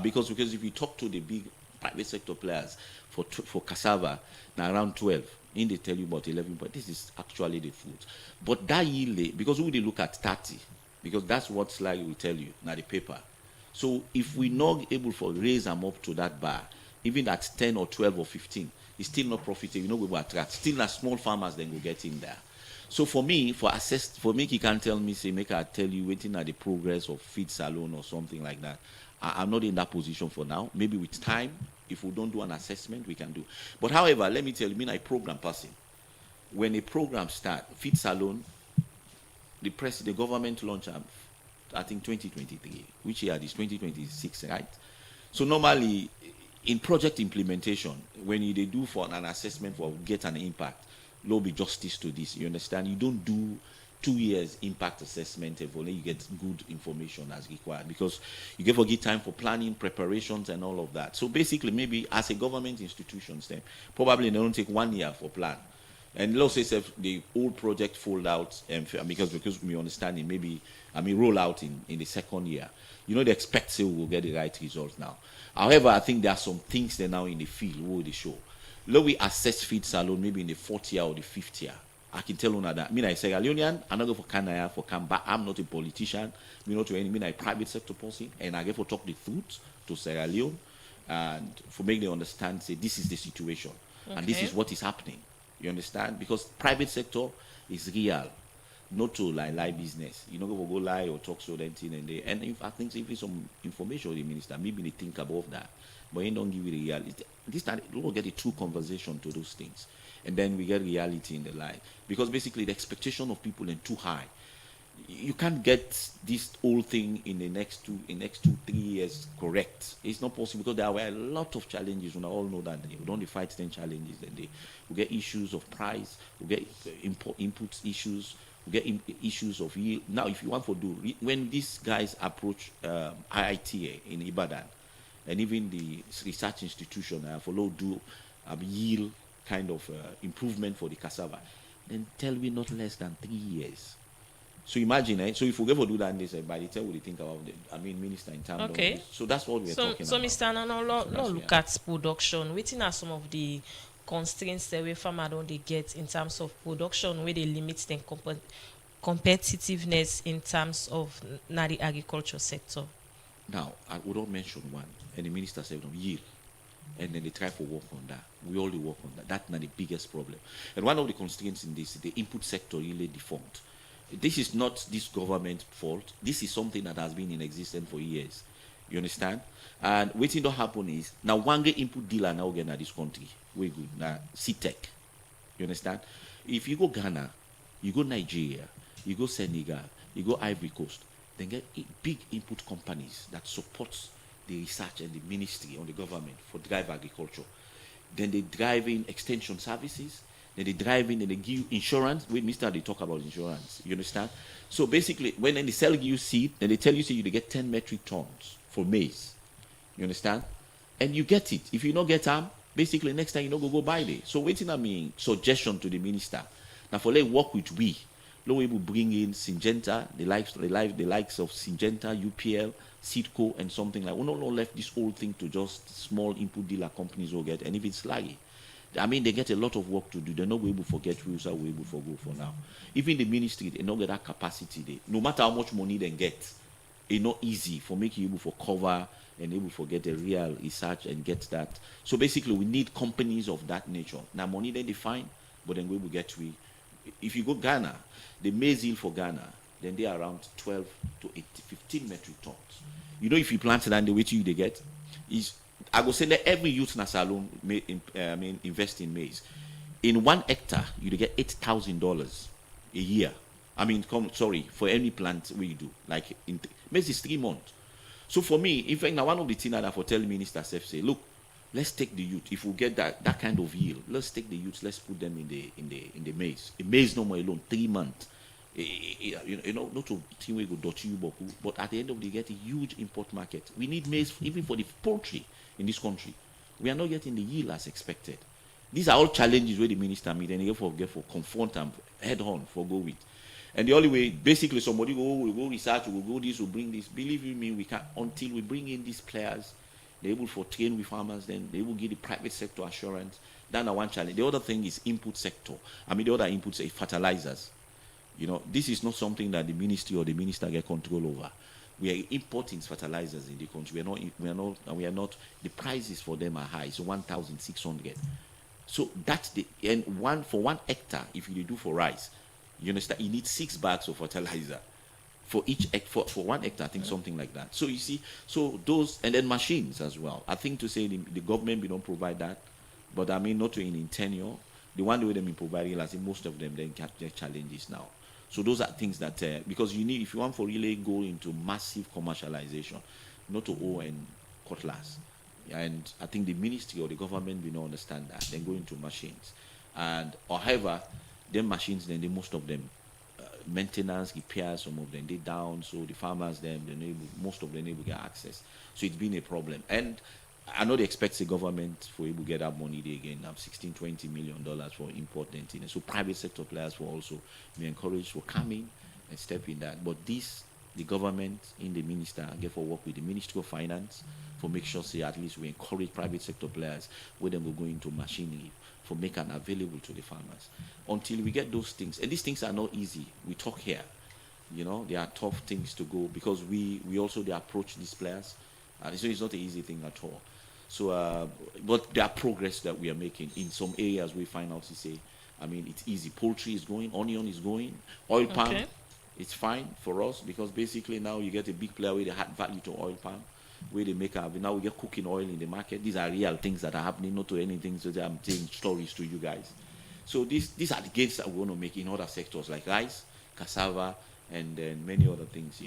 Because if you talk to the big private sector players for cassava, now around 12, in they tell you about 11, but this is actually the food. But that yield, because we look at 30, because that's what slide will tell you, now the paper. So if we're not able to raise them up to that bar, even at 10 or 12 or 15, it's still not profitable. You know, we will attract. Still, as small farmers then go get in there. So for me, for me, he can't tell me, say, make I tell you, waiting at the progress of feed salon or something like that. I'm not in that position for now. Maybe with time, if we don't do an assessment, we can do. But however, let me tell you, I program person. When a program starts, feed salon, the government launch, I think 2023, which year is 2026, right? So normally, in project implementation, when they do for an assessment for get an impact, there'll be justice to this. You understand? You don't do 2 years impact assessment if only you get good information as required, because you get forget time for planning, preparations, and all of that. So basically, maybe as a government institution, then probably they don't take 1 year for plan. And let's say the old project fold out, because we understand it, maybe roll out in the second year. You know, they expect say we will get the right results now. However, I think there are some things that now in the field where they show. Let we assess feed salon maybe in the 4th year or the 5th year. I can tell you that. I mean, I Sierra Leonean, I not go for Canada for Canberra. I'm not a politician. Me not to any. I private sector person, and I get for talk the truth to Sierra Leone, and for make them understand. Say this is the situation, and this is what is happening. You understand? Because private sector is real. Not to lie business. You know, go lie or talk so that thing and if I think if it's some information the minister, maybe they think above that. But he don't give you the reality. This time we will get a true conversation to those things. And then we get reality in the lie. Because basically the expectation of people is too high. You can't get this whole thing in the next 2-3 years correct. It's not possible because there were a lot of challenges. We all know that we don't fight 10 challenges. Then we get issues of price, we get input issues. We get issues of yield. Now, if you want to do, when these guys approach IITA in Ibadan, and even the research institution follow do yield kind of improvement for the cassava, then tell me not less than 3 years. So imagine, so if we ever do that in this, by the time we think about minister in terms Okay. of this. So that's what we're talking So about. Mr. Nano, So that's look where- at production. Wetin are some of the constraints that we farmer don dey get in terms of production where they limit them competitiveness in terms of na the agriculture sector? Now, I would not mention one, and the minister said, yield. And then they try to work on that. We all work on that. That's not the biggest problem. And one of the constraints in this, the input sector really defunct. This is not this government fault. This is something that has been in existence for years. You understand? And waiting to happen is, now one great input dealer now get in this country. We good. Now, CTEC. You understand? If you go Ghana, you go Nigeria, you go Senegal, you go Ivory Coast, then get big input companies that support the research and the ministry on the government for drive agriculture. Then they drive in extension services. Then they drive in and they give insurance. With Mr. They talk about insurance. You understand? So basically, when they sell you seed, then they tell you, say you get 10 metric tons for maize. You understand? And you get it. If you don't get them, basically next time you don't go buy it. So waiting at me suggestion to the minister. Now for let work with we. Low able bring in Syngenta, the likes of Syngenta, UPL, Seedco, and something like. We not left this whole thing to just small input dealer companies will get, and if it's slaggy, they get a lot of work to do. They're not able to forget rules, are we able to go for now. Even the ministry, they not get that capacity. No matter how much money they get, it's not easy for making able for cover and able to get a real research and get that. So basically, we need companies of that nature. Now, money they define, but then we will get we. If you go Ghana, the maize yield for Ghana, then they are around 12 to 15 metric tons. You know, if you plant land, the way you they get is, I go say that every youth in a salon invest in maize. In 1 hectare, you get $8,000 a year. For any plant we do. Like maize is 3 months. So for me, in fact, now one of the things that I for tell minister say, look, let's take the youth. If we get that kind of yield, let's take the youths. Let's put them in the maize. The maize no more alone 3 months. Not to think we go dot you, but at the end of the day, get a huge import market. We need maize even for the poultry in this country. We are not getting the yield as expected. These are all challenges where the minister meet and they for confront them head on for go with. And the only way, basically, somebody will go research, will go this, will bring this. Believe you me, we can't until we bring in these players. They're able to train with farmers, then they will give the private sector assurance. That's one challenge. The other thing is input sector. The other inputs are fertilizers. This is not something that the ministry or the minister get control over. We are importing fertilizers in the country. We are not. The prices for them are high. So 1,600. So that's for 1 hectare. If you do for rice, you understand, you need 6 bags of fertilizer. For each for 1 hectare, I think something like that. So you see, so those, and then machines as well. I think to say the government we don't provide that, but not in tenure. The one way them providing, I think most of them then get their challenges now. So those are things that because you need, if you want for really go into massive commercialization, not to own cutlass. And I think the ministry or the government will not understand that. Then go into machines, and however, them machines then most of them. Maintenance, repairs, some of them they down, so the farmers most of them able to get access. So it's been a problem. And I know they expect the government for able to get that money there again, now $16-20 million for important things. So private sector players will also be encouraged to come in and step in that. But the government in the minister get for work with the Ministry of Finance for make sure say at least we encourage private sector players where them will go into machinery for make it available to the farmers. Until we get those things, and these things are not easy. We talk here, they are tough things to go because we also they approach these players, so it's not an easy thing at all. So, but there are progress that we are making in some areas. We find out to say, it's easy. Poultry is going, onion is going, oil palm, it's fine for us because basically now you get a big player with a high value to oil palm. Where they make up. Now we get cooking oil in the market. These are real things that are happening, not to anything. So I'm telling stories to you guys. So these are the gains that we want to make in other sectors like rice, cassava, and then many other things.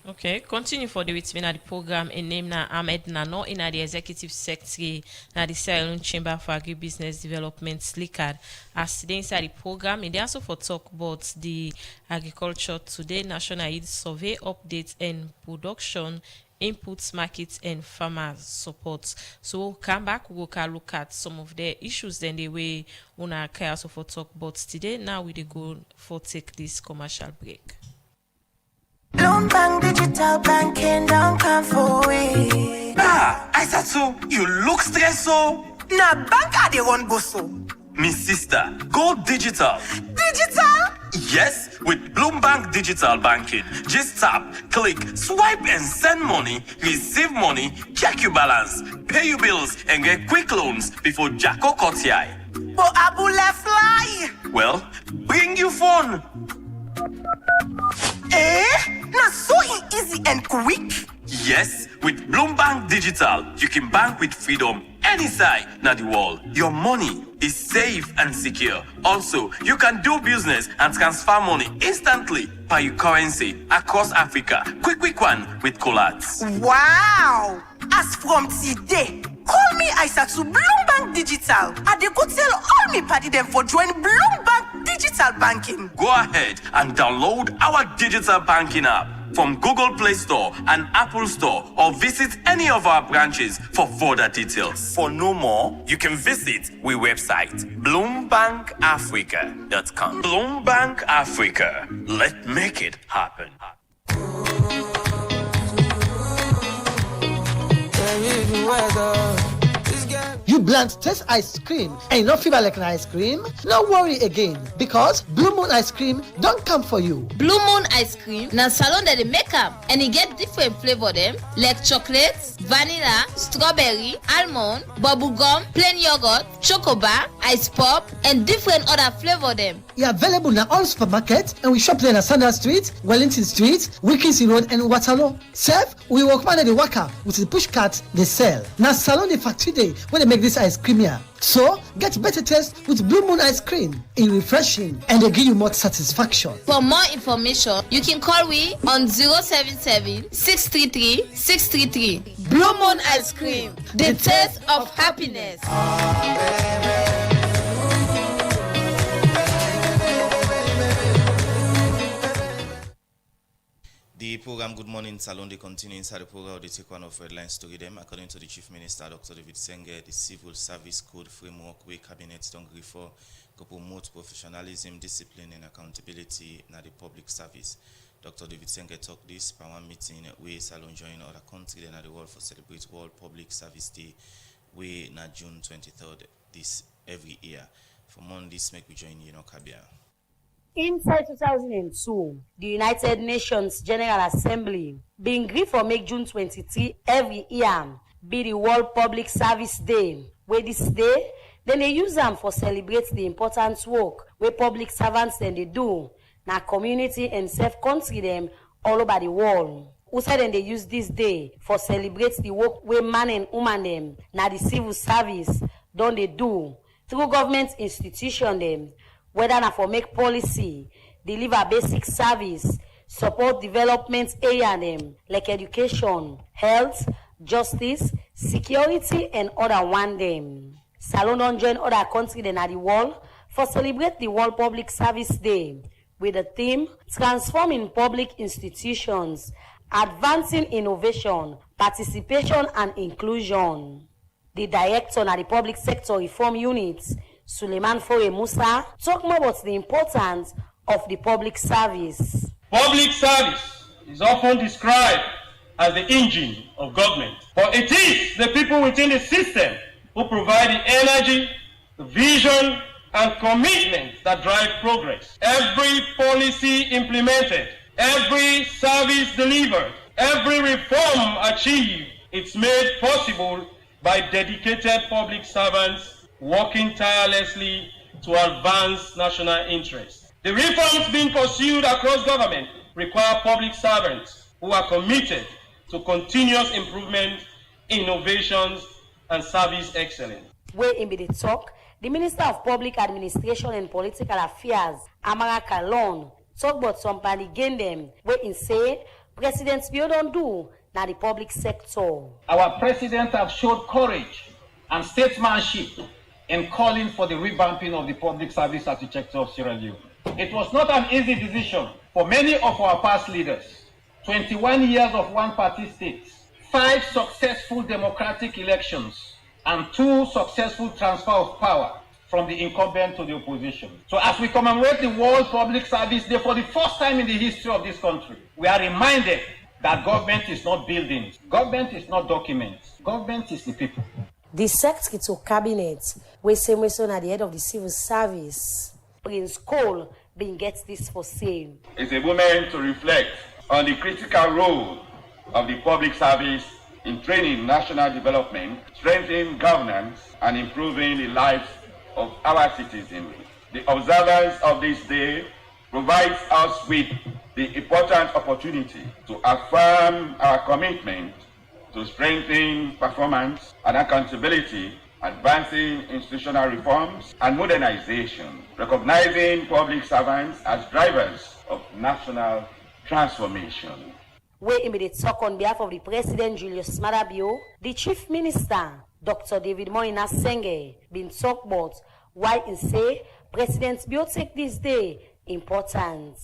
Okay, continue for the with me na the program and name na Ahmed Nano in the executive secretary na the Sierra Leone Chamber for Agribusiness Development SLICAD. As today inside the program, and they also for talk about the agriculture today National Youth Survey updates and production. Inputs, markets, and farmers support. So we'll come back, we'll look at some of the issues then the way we also for talk about today. Now we go for take this commercial break. Bloombank Digital Banking don't come for we. I said so. You look stressed so. Nah, bank they run go so. Me sister, go digital. Digital? Yes, with Bloombank Digital Banking. Just tap, click, swipe and send money, receive money, check your balance, pay your bills and get quick loans before Jacko cut your eye. But Abula fly. Well, bring your phone. Not so easy and quick. Yes, with Bloombank Digital, you can bank with freedom any side na the world. Your money is safe and secure. Also, you can do business and transfer money instantly by your currency across Africa. Quick one with Colats. Wow! As from today, call me Aisatu Bloombank Digital. I dey go tell all me party them for join Bloombank Digital Banking. Go ahead and download our digital banking app from Google Play Store and Apple Store or visit any of our branches for further details. For no more, you can visit our website bloombankafrica.com. Bloombank Africa. Let's make it happen. You bland taste ice cream and you not feel like an ice cream? No worry again, because Blue Moon ice cream don't come for you. Blue Moon ice cream na salon that they make up and it get different flavor them like chocolate, vanilla, strawberry, almond, bubble gum, plain yogurt, chocobar, ice pop, and different other flavor them. You're available in all supermarkets and we shop there in Sanders Street, Wellington Street, Wilkinson Road, and Waterloo. Self, we work man at the waka with the push cart they sell. Now salon the factory day when they make this ice cream here. So get better taste with Blue Moon ice cream. It's refreshing and they give you more satisfaction. For more information, you can call we on 077-633-633. Blue Moon ice cream, the taste of happiness. The program Good Morning Salon, they continue inside the program. They take one of red lines to read them. According to the Chief Minister, Dr. David Senge, the Civil Service Code framework where cabinets don't refer to promote professionalism, discipline, and accountability in the public service. Dr. David Senge talked this by one meeting where Salon joined other countries and the world for celebrate World Public Service Day, where na June 23rd this every year. For more on this, make we join Kabia. Inside 2002, the United Nations General Assembly being agreed for make June 23 every year be the World Public Service Day. Where this day, then they use them for celebrate the important work where public servants then they do na community and self country them all over the world. Who said then they use this day for celebrate the work where man and woman them na the civil service don't they do through government institution them. Whether na for make policy, deliver basic service, support development area them like education, health, justice, security, and other one them. Salon don't join other countries than at the world for celebrate the World Public Service Day with the theme Transforming Public Institutions, Advancing Innovation, Participation and Inclusion. The director of the Public Sector Reform Unit, Suleiman Fore Musa, talk more about the importance of the public service. Public service is often described as the engine of government, but it is the people within the system who provide the energy, the vision, and commitment that drive progress. Every policy implemented, every service delivered, every reform achieved, it's made possible by dedicated public servants working tirelessly to advance national interests. The reforms being pursued across government require public servants who are committed to continuous improvement, innovations, and service excellence. Where in the talk, the Minister of Public Administration and Political Affairs, Amara Kalon, talk about some gain them where in say President Bio don't do now the public sector. Our president have showed courage and statesmanship in calling for the revamping of the public service architecture of Sierra Leone. It was not an easy decision for many of our past leaders. 21 years of one-party states, 5 successful democratic elections, and 2 successful transfer of power from the incumbent to the opposition. So as we commemorate the World Public Service Day for the first time in the history of this country, we are reminded that government is not buildings, government is not documents, government is the people. The Secretary to Cabinet, wey same way so na the head of the civil service, Prince Cole, bin get this for sale. It's a moment to reflect on the critical role of the public service in training national development, strengthening governance, and improving the lives of our citizens. The observance of this day provides us with the important opportunity to affirm our commitment to strengthen performance and accountability, advancing institutional reforms and modernization, recognizing public servants as drivers of national transformation. Wey immediate talk on behalf of the President Julius Maada Bio, the Chief Minister Dr. David Moina Senge been talk about why he say President Bio take this day important.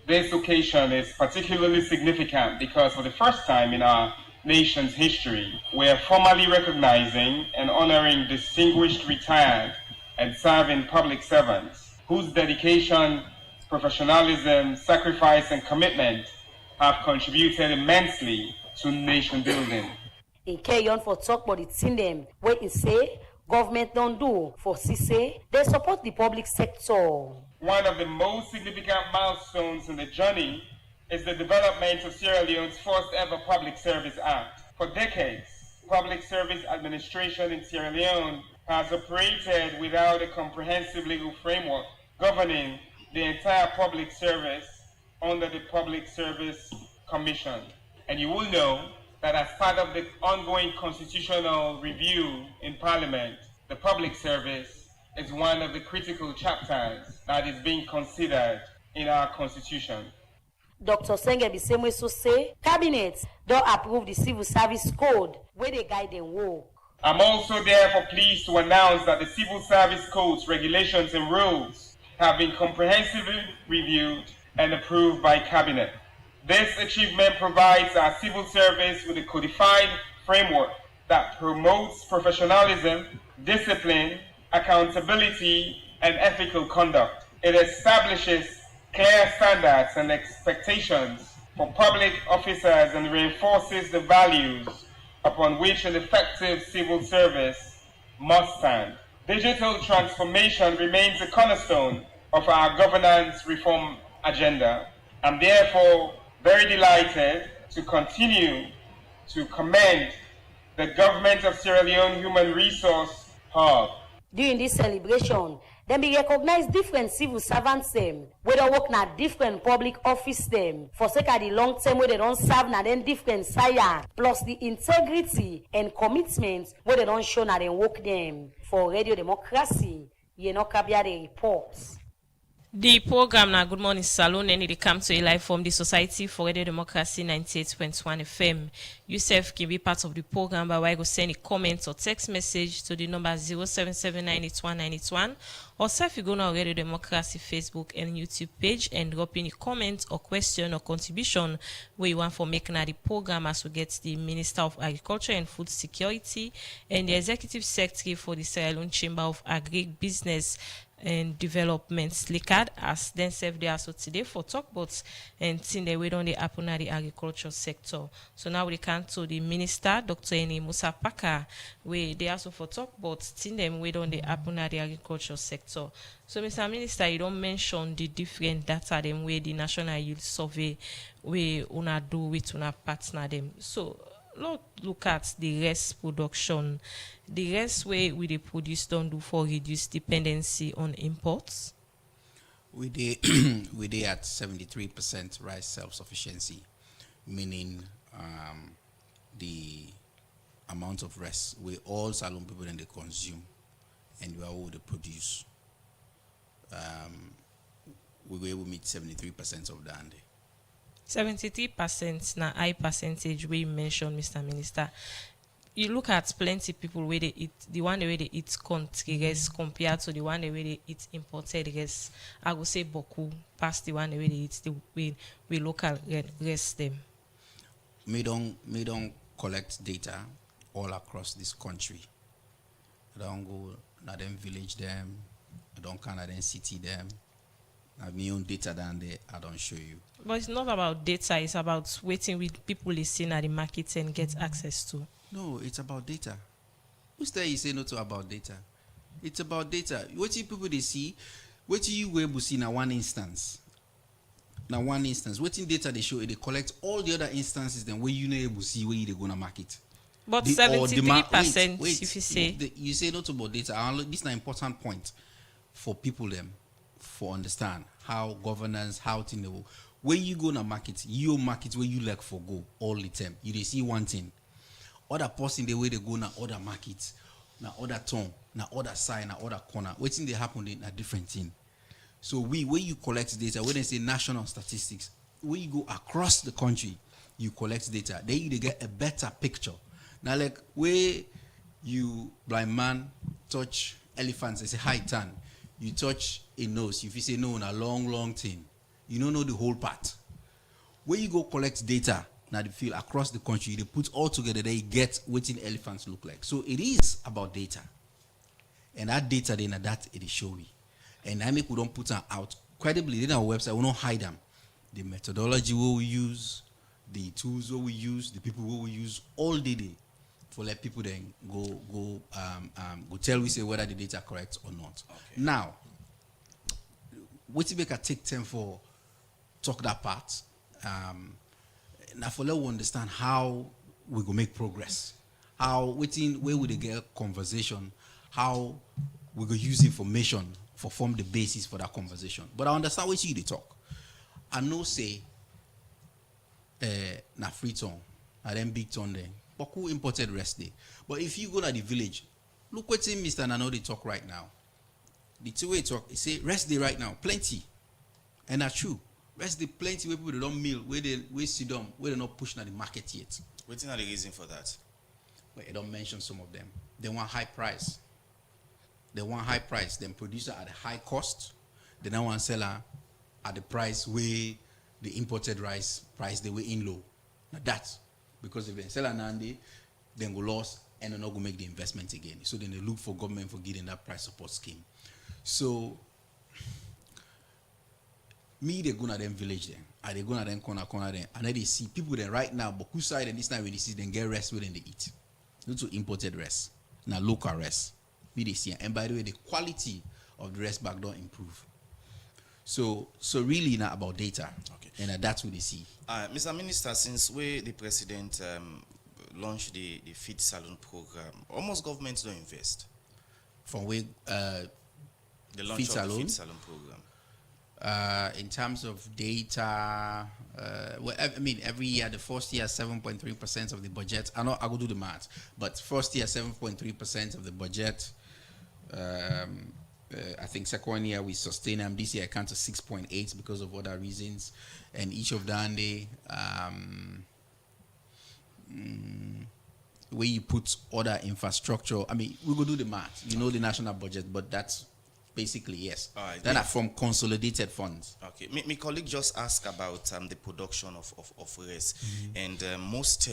This occasion is particularly significant because for the first time in our nation's history, we are formally recognizing and honoring distinguished retired and serving public servants whose dedication, professionalism, sacrifice, and commitment have contributed immensely to nation building. In carry on for talk about the thing them, where he say government don't do for CC, they support the public sector. One of the most significant milestones in the journey is the development of Sierra Leone's first ever Public Service Act. For decades, public service administration in Sierra Leone has operated without a comprehensive legal framework governing the entire public service under the Public Service Commission. And you will know that as part of the ongoing constitutional review in Parliament, the public service is one of the critical chapters that is being considered in our Constitution. Dr. Senge be same way so say, Cabinet don't approve the Civil Service Code where they guide them work. I'm also therefore pleased to announce that the Civil Service Code's regulations and rules have been comprehensively reviewed and approved by Cabinet. This achievement provides our civil service with a codified framework that promotes professionalism, discipline, accountability, and ethical conduct. It establishes clear standards and expectations for public officers and reinforces the values upon which an effective civil service must stand. Digital transformation remains a cornerstone of our governance reform agenda. I'm therefore very delighted to continue to commend the government of Sierra Leone Human Resource Hub. During this celebration, them be recognize different civil servants them, where they work na different public office them, for sake of the long term where they don't serve na then different sire, plus the integrity and commitment where they don't show na then work them. For Radio Democracy, Yenoka Biade reports. The program now Good Morning Salon and it come to a live from the Society for Radio Democracy 98.1 FM. Yourself can be part of the program by way of send a comment or text message to the number 077981981 or self you go on Radio Democracy Facebook and YouTube page and drop in a comment or question or contribution where you want for making the program as we get the Minister of Agriculture and Food Security and the Executive Secretary for the Sierra Leone Chamber of Agri-Business and Development SLICAD as then serve there so today for talk about and thing they wait on the happen at the agriculture sector. So now we come to the Minister, Dr. Eni Musa Paka, where they also for talk about thing them wait on the happen at the agriculture sector. So Mr. Minister, you don't mention the different data them where the National Youth Survey we una do with una partner them. So look at the rest production. The rest way we they produce don't do for reduce dependency on imports. We did at 73% rice self-sufficiency, meaning the amount of rice we all Salone people then they consume and we are all they produce. We were able to meet 73% of that. 73% na high percentage we mentioned, Mr. Minister. You look at plenty people where they eat the one way they eat country rice compared to the one way they eat imported rice. I would say beaucoup past the one way they eat the we local rice them. We don't collect data all across this country. I don't go not them village them don't kind of then city them. I have my own data down there. I don't show you. But it's not about data. It's about waiting with people listening at the market and get access to. No, it's about data. Who's there you say no to about data? It's about data. What you people they see, what you were able to see in one instance. Now one instance. What in data they show, they collect all the other instances then where you know able to see where they're gonna market. But 73%, if you say. You say not about data. This is an important point for people them for understand how governance, how thing they will. When you go to market, you market where you like for go all the time. You they see one thing. Other person the way they go now other markets, now other town, now other side, now other corner. Waiting they happen in a different thing. So when you collect data, when they say national statistics, when you go across the country, you collect data. Then you get a better picture. Now, like where you blind man touch elephants, they say high turn. You touch a nose. If you say no, a long thing, you don't know the whole part. Where you go collect data, now the field across the country, they put all together, they get what in elephants look like. So it is about data, and that data then that it is showing. And I make we don't put them out credibly. Then our website we don't hide them. The methodology we use, the tools we use, the people we use all day. For let people then go tell we say whether the data are correct or not. Okay. Now, what if we can take time for talk that part? Now for let we understand how we go make progress. How where would they get conversation? How we go use information for form the basis for that conversation. But I understand what you they talk. I know say na free tongue, and then big tongue there. But who imported rest day? But if you go to the village, look what Mr. Nano they talk right now. The two way talk, he say rest day right now, plenty. And that's true. Rest day plenty where people they don't mill, where they sit down, where they're not pushing at the market yet. What's the reason for that? But I don't mention some of them. They want high price. They want high price. Then producer at a high cost. They now want seller at the price where the imported rice price they were in low. Now that's because if they sell an Andy, then go lost and they're not going to make the investment again. So then they look for government for getting that price support scheme. So me they go to them village then, and they go to them corner then, and then they see people then right now, but whose side and this time when they see them get rest where they eat. Not to imported rest, now local rest. Me they see, and by the way, the quality of the rest back don't improve. So really not about data, okay. And that's what they see. Mr. Minister, since the president launched the Feed Salon program, almost governments don't invest. From where the launch of the Feed Salon program? In terms of data, well, I mean, every year, the first year, 7.3% of the budget. I go do the math, but first year, 7.3% of the budget. I think second year we sustain them. This year I count to 6.8 because of other reasons, and each of them where you put other infrastructure. I mean, we go do the math. You know the national budget, but that's basically yes. That are from consolidated funds. Okay. My colleague just asked about the production of rice, and most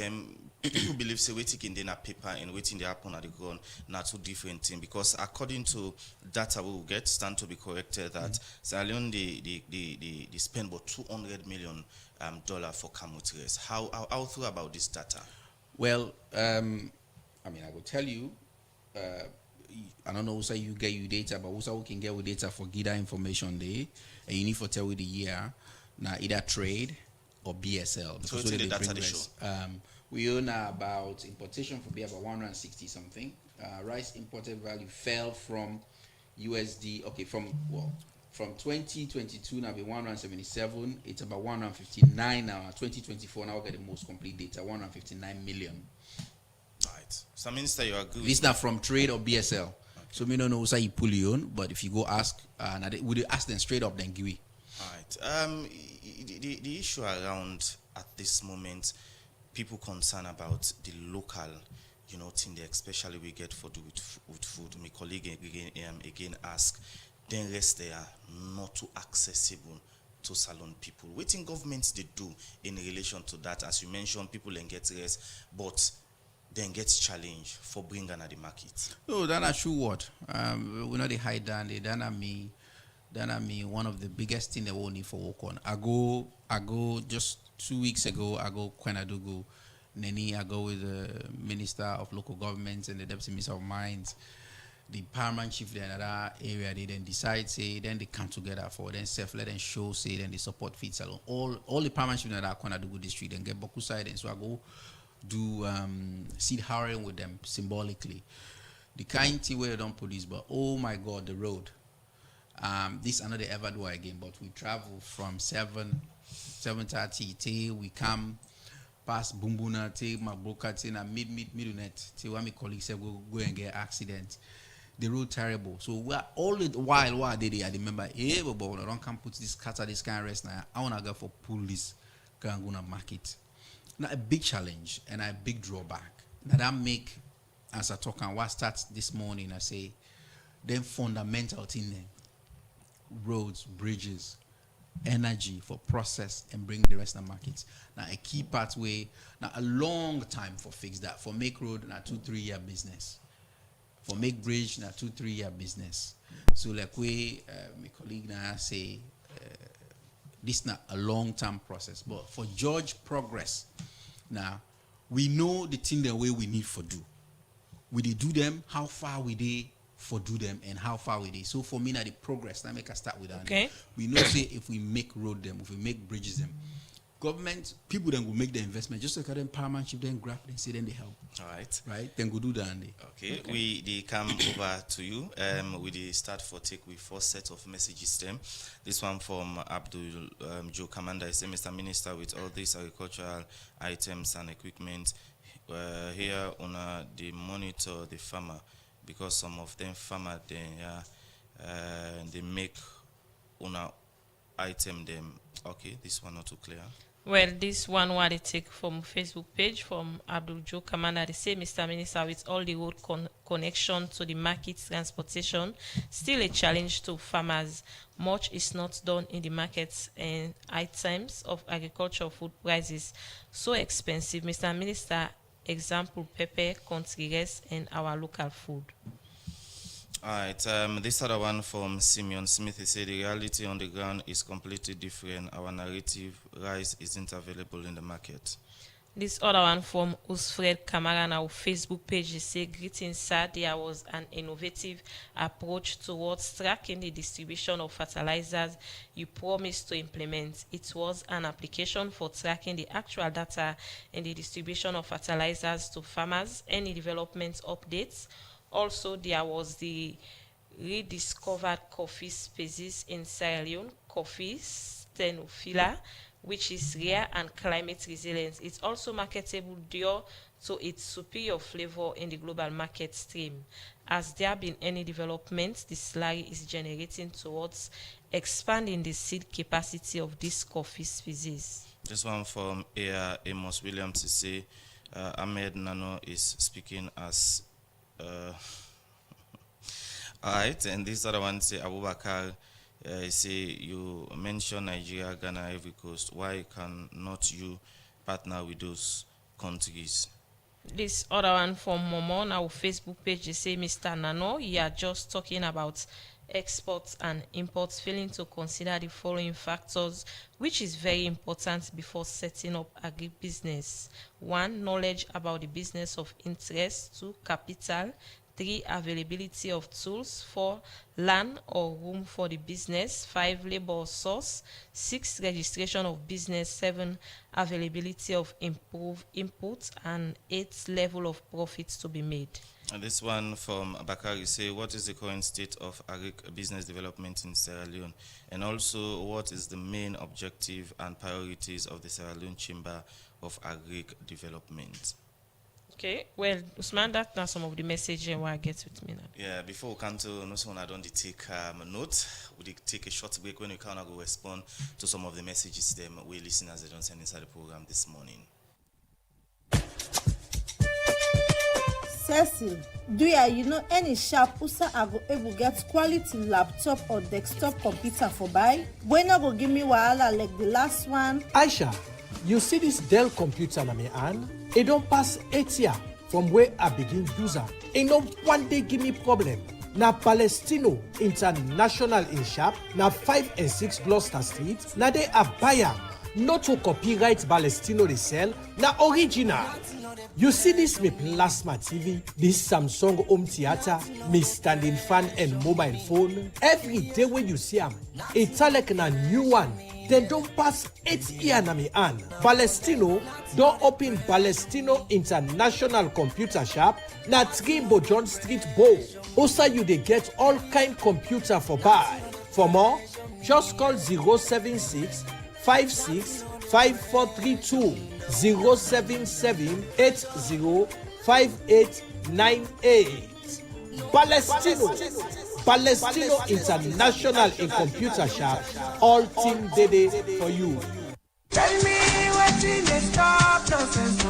people believe say waiting in a paper and waiting they happen at the ground not two different things, because according to data we will get stand to be corrected that Sierra Leone they spend about $200 million for Kamut rice. How through about this data? Well, I mean I will tell you. I don't know who say you get your data, but who say we can get with data for get that information there, and you need to tell with the year now either trade or BSL. So it's in the data they show. We own about importation for be about 160 something. Rice imported value fell from USD. Okay, from 2022 now be 177. It's about 159 now. 2024 now we get the most complete data, 159 million. Right. So, Minister, you agree? This not from trade or BSL. Okay. So, me don't know who you pull your own, but if you go ask, would you ask them straight up, then give it. All right. The issue around at this moment, people concerned about the local, thing there, especially we get for do with food. My colleague again ask, then rest they are not too accessible to salon people. What in governments they do in relation to that? As you mentioned, people can get rest, but then gets challenged for bringing at the market? No, that are true word. We know they hide down. That are me. One of the biggest thing they will need for work on. I go just 2 weeks ago. I go Kwenadugu, Neni. I go with the Minister of Local Governments and the Deputy Minister of Mines. The paramount chief in another area, they then decide, say, then they come together for then let them show, say, then they support Feed Salon. All the paramount chief in another Kwenadugu district and get Boku side, and so I go do seed harrowing with them symbolically. The kind thing where they don't police, but oh my God, the road. This another ever do again, but we travel from 7:30 till we come past Bumbuna till Maboka till midnight till when my colleagues say go and get accident. The road terrible. So we are all the while I remember, hey, but I don't come put this scatter this kind of rest now. I wanna go for pull this Kanguna market. Now a big challenge and a big drawback. Now that make as I talk and what starts this morning, I say then fundamental thing there. Roads, bridges, energy for process and bring the rest of the markets. Now a key pathway, now a long time for fix that. For make road, now 2-3 year business. For make bridge, now 2-3 year business. So like my colleague now say, this not a long term process. But for judge progress, now we know the thing the way we need for do. We did do them, how far we did for do them and how far we did. So for me now the progress, now make us start with that. Okay. We know say if we make road them, if we make bridges them, government, people then will make the investment. Just like them paramount chief then grab and say then they help. All right. Right? Then go do that. Okay. They come over to you. We the start for take with 4 sets of messages them. This one from Abdul Joe Commander. He said, Mr. Minister, with all these agricultural items and equipment, here on they monitor the farmer because some of them farmer they make on item them. Okay, this one not too clear. Well, this one what they take from Facebook page from Abdul Joe Kamanda. They say, Mr. Minister, with all the road connection to the market transportation, still a challenge to farmers. Much is not done in the markets and items of agricultural food prices so expensive. Mr. Minister, example, pepper, country rice, and our local food. All right, this other one from Simeon Smith, he said the reality on the ground is completely different. Our narrative, rice isn't available in the market. This other one from Usfred Kamara on our Facebook page, he said, greetings sir, there was an innovative approach towards tracking the distribution of fertilizers you promised to implement. It was an application for tracking the actual data and the distribution of fertilizers to farmers, any development updates. Also, there was the rediscovered coffee species in Sierra Leone, coffee stenophila, which is rare and climate resilient. It's also marketable due to its superior flavor in the global market stream. Has there been any development the slurry is generating towards expanding the seed capacity of this coffee species? This one from Amos Williams, he say, Ahmed Nano is speaking as all right, and this other one say Abubakar, say you mentioned Nigeria, Ghana, Ivory Coast. Why cannot you partner with those countries? This other one from Momo on our Facebook page, they say, Mr. Nano, you are just talking about exports and imports, failing to consider the following factors, which is very important before setting up agribusiness. 1, knowledge about the business of interest. 2, capital. 3, availability of tools. 4, land or room for the business. 5, labor source. 6, registration of business. 7, availability of improved inputs. And 8, level of profits to be made. And this one from Bakari say, what is the current state of agri-business development in Sierra Leone? And also, what is the main objective and priorities of the Sierra Leone Chamber of Agri-Development? Okay, well, Usman, that's now some of the messages I get with me now. Yeah, before we come to no one, I don't take note. We take a short break. When we can, I go respond to some of the messages them we listeners they don't send inside the program this morning. Cecil, do you know any sharp user I go able get quality laptop or desktop computer for buy? When I go give me wahala like the last one? Aisha, you see this Dell computer na me hand? It don't pass 8 years. from where I begin use am. E no one day give me problem. Na Palestino International in shop, na 5 and 6 Gloucester Street, na they are buy am. Not to copyright Palestino they sell, na original. You see this me plasma TV, this Samsung home theater, me standing fan and mobile phone. Every day when you see them, it's like a new one. Then don't pass 8 years na me hand. Palestino don't open Palestino International Computer Shop na 3 Bojon Street Bow. Also you they get all kind computer for buy. For more, just call 076 56 5432 077 80 5898. Palestino International in Computer Shop. All team day for you. Tell me what in the stop nonsense.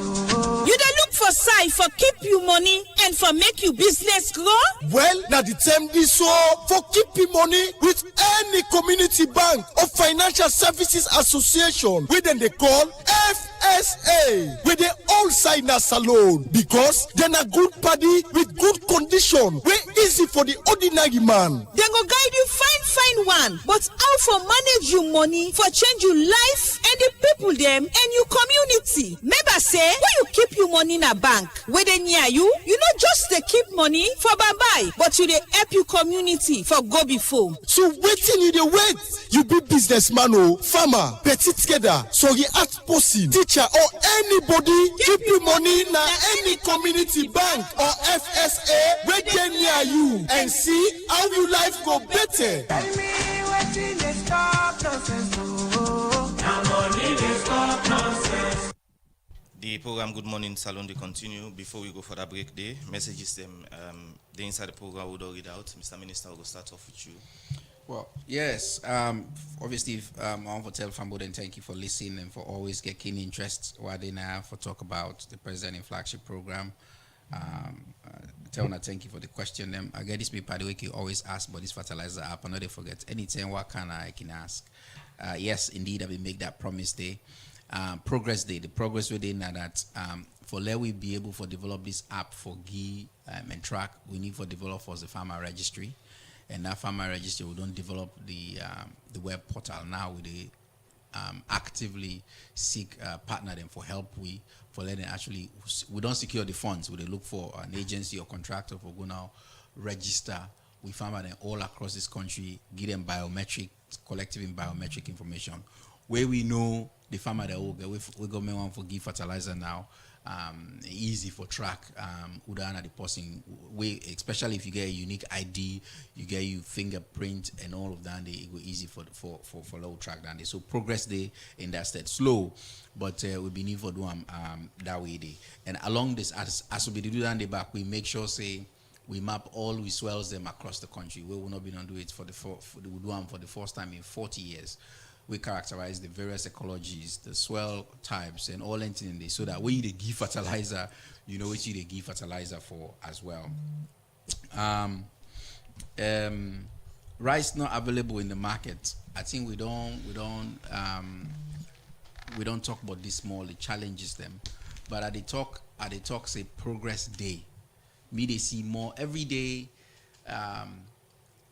You dey look for side for keep you money and for make you business grow? Well, now the time this so for keeping money with any community bank or financial services association, we then they call FSA, where they all sign a salon because then a good party with good condition, way easy for the ordinary man. They go guide you fine one, but how for manage you money for change your life and the people them and your community. Remember say when you keep your money in a bank where they near you not just they keep money for bye but you they help your community for go before. So waiting you the wait. You be businessman or farmer, petit together, sorry art person, teacher or anybody keep your money in any community bank or FSA where they near you and see how your life go better. Tell me what in the stop nonsense. Now money they stop nonsense. The program Good Morning Salon they continue. Before we go for that break day, messages them the inside the program would all read out. Mr. Minister, we'll start off with you. Well, yes. Obviously, I want to tell Famboden thank you for listening and for always get keen interest while they now for talk about the President Flagship Program. Thank you for the question. I get this paper the way you always ask about this fertilizer app. I know they forget anytime what can I can ask. Yes, indeed, I will make that promise day. Progress day. The progress within that for let we be able to develop this app for GI and track, we need to develop for the farmer registry. And that farmer registry, we don't develop the web portal now. We actively seek partner them for help. We don't secure the funds. We look for an agency or contractor for go now register. We farmer them all across this country, give them collective and biometric information. Where we know the farmer that we government want for give fertilizer now. Easy for track Udana the person way, especially if you get a unique ID, you get your fingerprint and all of that, it go easy for low track down there. So progress day in that state slow, but we be need for doing that way day. And along this as we do that day back, we make sure say we map all we swells them across the country. We will not be done do it for the first time in 40 years. We characterize the various ecologies, the swell types, and all anything in this, so that when you give fertilizer, you know what you give fertilizer for as well. Rice not available in the market. I think we don't talk about this more. The challenges them, but at the talk say progress day. Me they see more every day.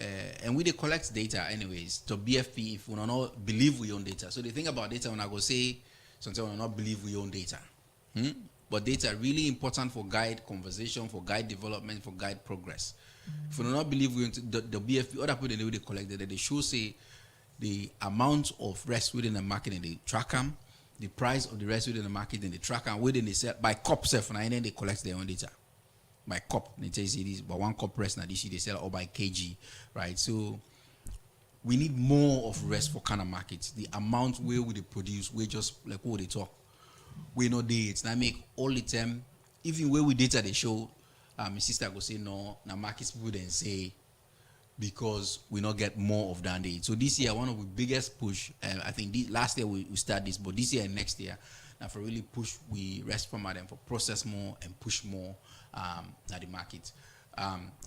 And we they collect data anyways to BFP if we do not believe we own data. So the thing about data when I go say sometimes we do not believe we own data. But data really important for guide conversation, for guide development, for guide progress. If we do not believe we own the BFP, other people they collect data, they should say the amount of rest within the market and they track them, the price of the rest within the market and they track them, within they sell by cup self and then they collect their own data. By cup, they tell you this, but 1 cup rest now this they sell or by kg, right? So we need more of rest for kind of markets. The amount where we produce, we just like what they talk. We know dates. Now make all the time, even where we data they show, my sister go say no, now markets people then say because we not get more of that date. So this year one of the biggest push, I think last year we start this, but this year and next year, now for really push we rest from them for process more and push more. At the market,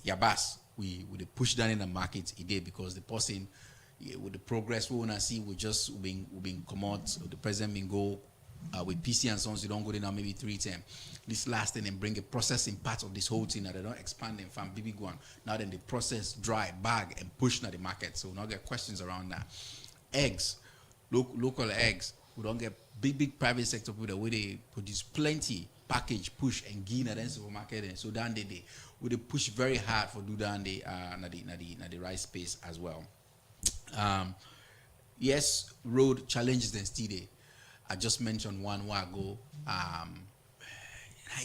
Yabas, we push down in the market a day because the person with the progress we wanna see we been come out. The president been go with PC and Sons, you don't go there now maybe 310. This last thing and bring a processing part of this whole thing that they don't expand and farm big one. Now then they process, dry, bag, and push now the market. So we don't get questions around that. Eggs, local eggs, we don't get big private sector people where they produce plenty, package, push, and give in the supermarket. And so then they push very hard for do that the right space as well. Yes, road challenges then still there. I just mentioned one while ago.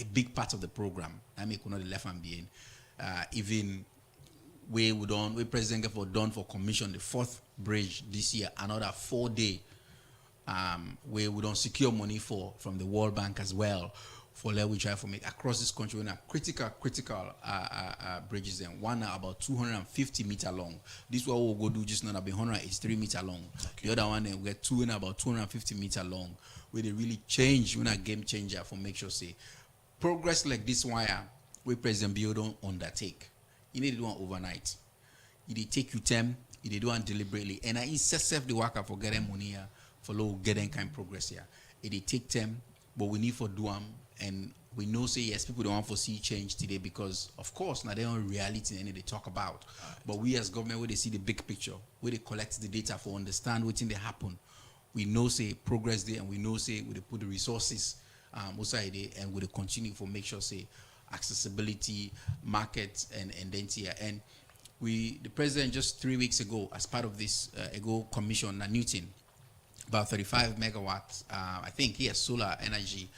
A big part of the program. I mean, could not the left hand being even we President Gefford done for commission the 4th bridge this year, another 4-day where we don't secure money from the World Bank as well for let we try to make across this country. We have critical bridges and one are about 250 meter long. This one we'll go do just not about 183 meter long. Okay. The other one then we get two and about 250 meter long where they really change when a game changer for make sure say progress like this wire where President Bio don't undertake. You need to do one overnight. It take you time, it do one deliberately. And I insist the worker for getting money here, for low getting kind of progress here. It take time, but we need for do them. And we know say yes, people don't want to see change today because of course now they're on reality and they talk about. But we as government where they see the big picture, where they collect the data for understand what thing they happen. We know say progress there and we know say we put the resources outside there and we continue for make sure say accessibility, market and then here. And the president just 3 weeks ago as part of this commission Newton about 35 megawatts I think yes solar energy.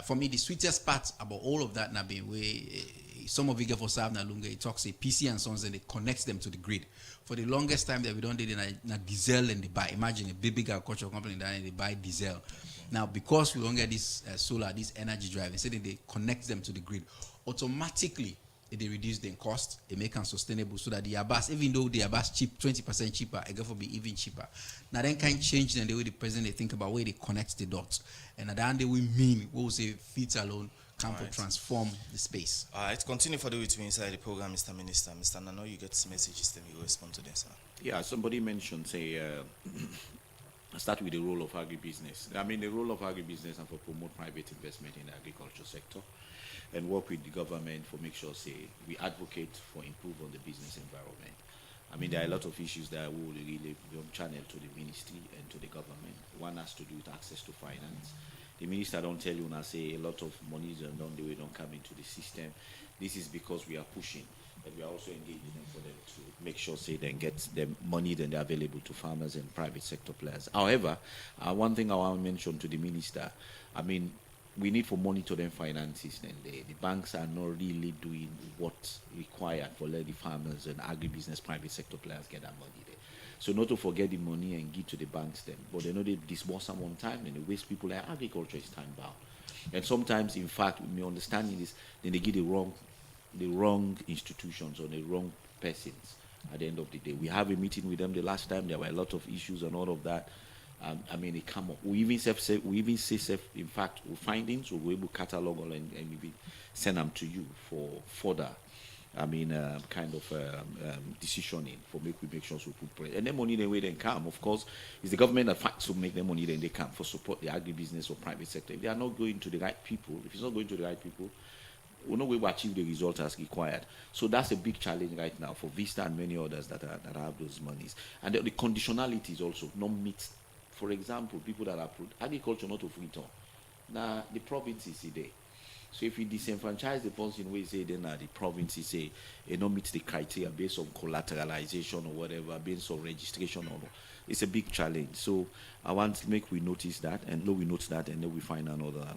For me, the sweetest part about all of that, Nabi, where some of you get for Sav Nalunga, it talks a PC and Sons and it connects them to the grid. For the longest time that we don't did in diesel and they buy. Imagine a big agricultural company that they buy diesel. Now, because we don't get this solar, this energy drive, instead they connect them to the grid, automatically they reduce the cost, they make them sustainable so that the Abbas, even though the Abbas cheap, 20% cheaper, it will be even cheaper. Now then can change the way the president they think about where they connect the dots. And at the end we mean what we say feet alone can transform the space. Alright, continue for the with me inside the program, Mr. Minister. Mr. Nano, you get messages, then you respond to them, sir. Yeah, somebody mentioned say start with the role of agribusiness. I mean the role of agribusiness and for promote private investment in the agriculture sector. And work with the government for make sure say we advocate for improve on the business environment. I mean there are a lot of issues that we will really channel to the ministry and to the government. One has to do with access to finance. The minister don't tell you now say a lot of money don't come into the system. This is because we are pushing, but we are also engaging them for them to make sure say they get the money then they're available to farmers and private sector players. However, one thing I want to mention to the minister, I mean we need for monitor them finances and the banks are not really doing what's required for let the farmers and agribusiness private sector players get that money there. So not to forget the money and give to the banks then, but they know they disburse them on time and they waste people like agriculture is time bound. And sometimes in fact we may understanding this, then they give the wrong institutions or the wrong persons at the end of the day. We have a meeting with them the last time, there were a lot of issues and all of that. I mean, it come up. We even say, in fact, we findings, we'll be able to catalog and maybe send them to you for further, kind of decisioning for we make sure we put pressure. And then money the way they come, of course, it's the government that facts to make the money then they come for support the agribusiness or private sector. If they are not going to the right people, if it's not going to the right people, we're not going to achieve the result as required. So that's a big challenge right now for Vista and many others that have those monies. And the conditionality is also not meet. For example, people that are agriculture not of return. Now the provinces is there. So if you disenfranchise the person we say then the provinces say it don't meet the criteria based on collateralization or whatever, based on registration or it's a big challenge. So I want to make we notice that and we notice that and then we find another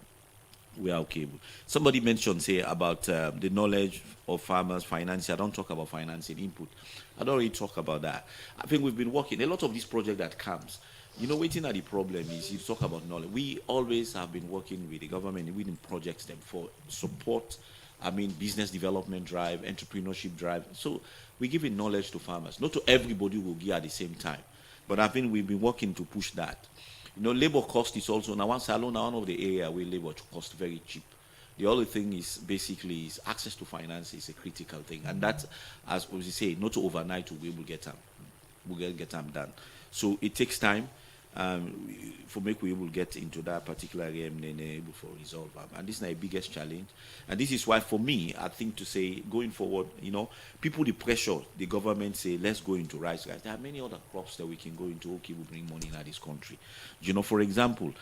we are okay. Somebody mentioned say about the knowledge of farmers, finance. I don't talk about financing input. I don't really talk about that. I think we've been working a lot of this project that comes. You know, waiting at the problem is you talk about knowledge. We always have been working with the government, winning projects them for support. Business development drive, entrepreneurship drive. So we give it knowledge to farmers. Not to everybody will give at the same time, but I think we've been working to push that. You know, labor cost is also now one of the area where labor cost very cheap. The other thing is basically is access to finance is a critical thing, and that, as we say, not overnight to be able to get them, get them done. So it takes time. for make we able to get into that particular area and able to resolve them. And this is the biggest challenge. And this is why, for me, I think to say, going forward, people, the pressure, the government say, let's go into rice. Guys, there are many other crops that we can go into, okay, will bring money in this country. For example,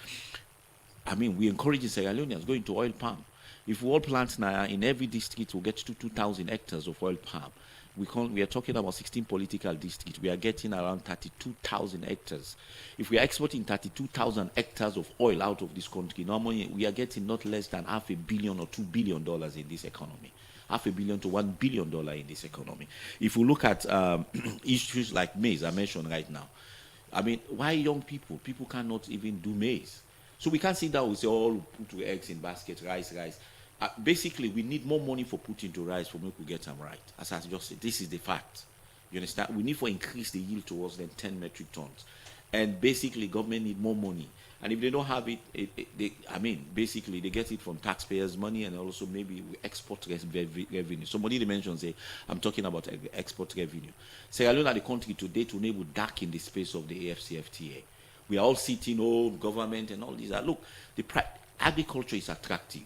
we encourage the Sierra Leoneans go into oil palm. If we all plant now, in every district, we'll get to 2,000 hectares of oil palm. We are talking about 16 political districts. We are getting around 32,000 hectares. If we are exporting 32,000 hectares of oil out of this country, normally we are getting not less than $500 million or $2 billion in this economy. $500 million to $1 billion in this economy. If we look at issues like maize, I mentioned right now. Why young people? People cannot even do maize. So we can't sit down and say, put two eggs in basket, rice. Basically, we need more money for putting to rice for me to get them right. As I just said, this is the fact. You understand? We need to increase the yield towards them 10 metric tons. And basically, government need more money. And if they don't have basically, they get it from taxpayers' money and also maybe we export revenue. Somebody mentioned, I'm talking about export revenue. Sierra Leone are the country today to enable dark in the space of the AFCFTA. We are all sitting, government and all these. Look, agriculture is attractive.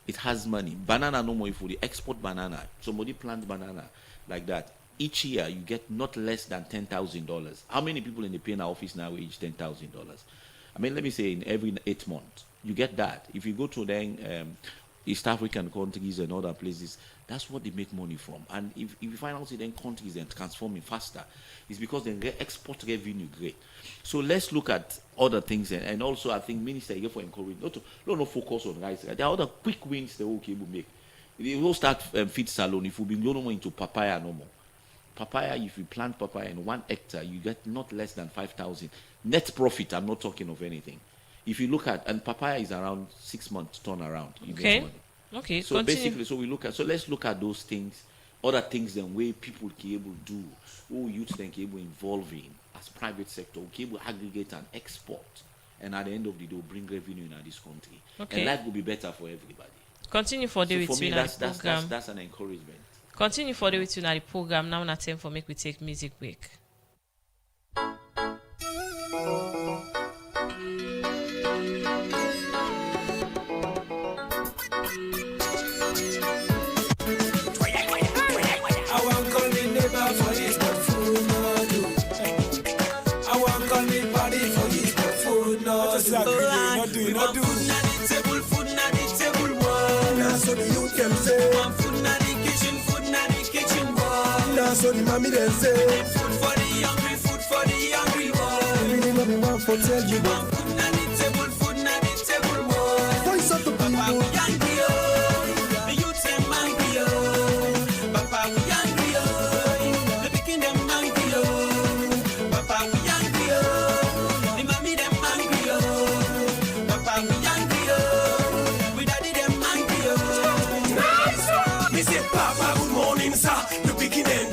It has money. Banana, no more. If we export banana, somebody plant banana like that, each year you get not less than $10,000. How many people in the PNA office now reach $10,000? Let me say in every 8 months, you get that. If you go to then East African countries and other places, that's what they make money from. And if you find out then countries and transforming faster, it's because they export revenue great. So let's look at other things, and also I think minister here for encouraging not focus on rice. There are other quick wins the okay will make. They will start feed salon if we be no more into papaya no more. Papaya, if you plant papaya in 1 hectare, you get not less than 5,000 net profit. I'm not talking of anything. If you look at, and papaya is around 6 months turnaround. Okay. Okay. So continue. basically, so let's look at those things, other things than way people can able to do, who youth then can able involve in as private sector, can able aggregate and export, and at the end of the day, bring revenue in this country. Okay. And life will be better for everybody. Continue for the for me, program. that's an encouragement. Continue for the program. Now, time for make we take music break. So the mommy then say, food for the hungry boy. Really no be one for tell you, one food na the table, boy. Voice of the people, hungry oh, the youth them hungry oh, Papa we hungry oh, the picking them hungry oh, Papa we hungry oh, the mommy them hungry oh, Papa we hungry oh, we daddy them hungry oh. Me say Papa good morning sir, you picking them.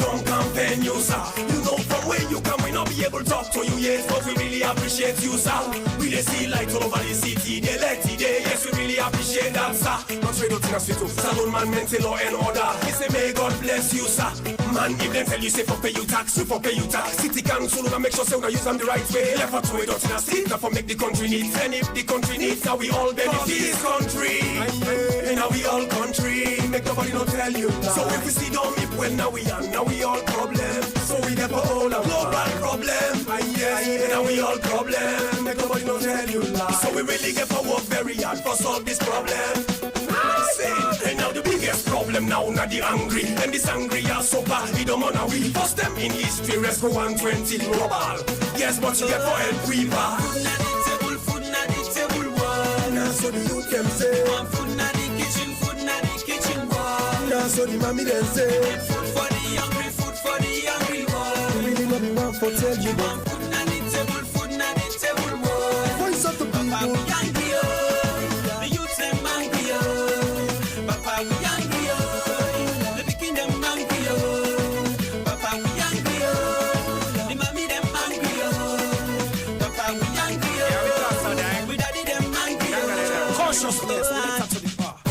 You know from where you come, we not be able to talk to you yet, but we really appreciate you, sir. We they see light all over the city, they let it day. Yes, we really appreciate that, sir. Not straight out in a street, salon man, mental law and order. We say may God bless you, sir. Man, if them tell you say for pay you tax, you for pay you tax. City council, now make sure say we use them the right way. Never throw it out in a street, now for make the country needs. And if the country needs, now we all benefit this country. And now we all country, make nobody not tell you. So if we see don't meet well, now we all problem. So we never all a global problem. And now we all problem, make nobody not tell you lie. So we really get for work very hard for solve this problem. And now the biggest problem now, not the hungry. And this hungry are so bad, we don't wanna we first them in history, rescue 120 global. Yes, but you get for help weaver. Food na the table, one. Now so the youth them say, one food na the kitchen, one. Now so the mommy then say, food for the hungry boy. We really not be one for tell you, one food na the table, one. Voice of the people, Papa we hungry oh, the youth them hungry oh, Papa we hungry oh, the picking them hungry oh, Papa we hungry oh, the mommy them hungry oh, Papa we hungry oh, we daddy them hungry oh. Consciousness,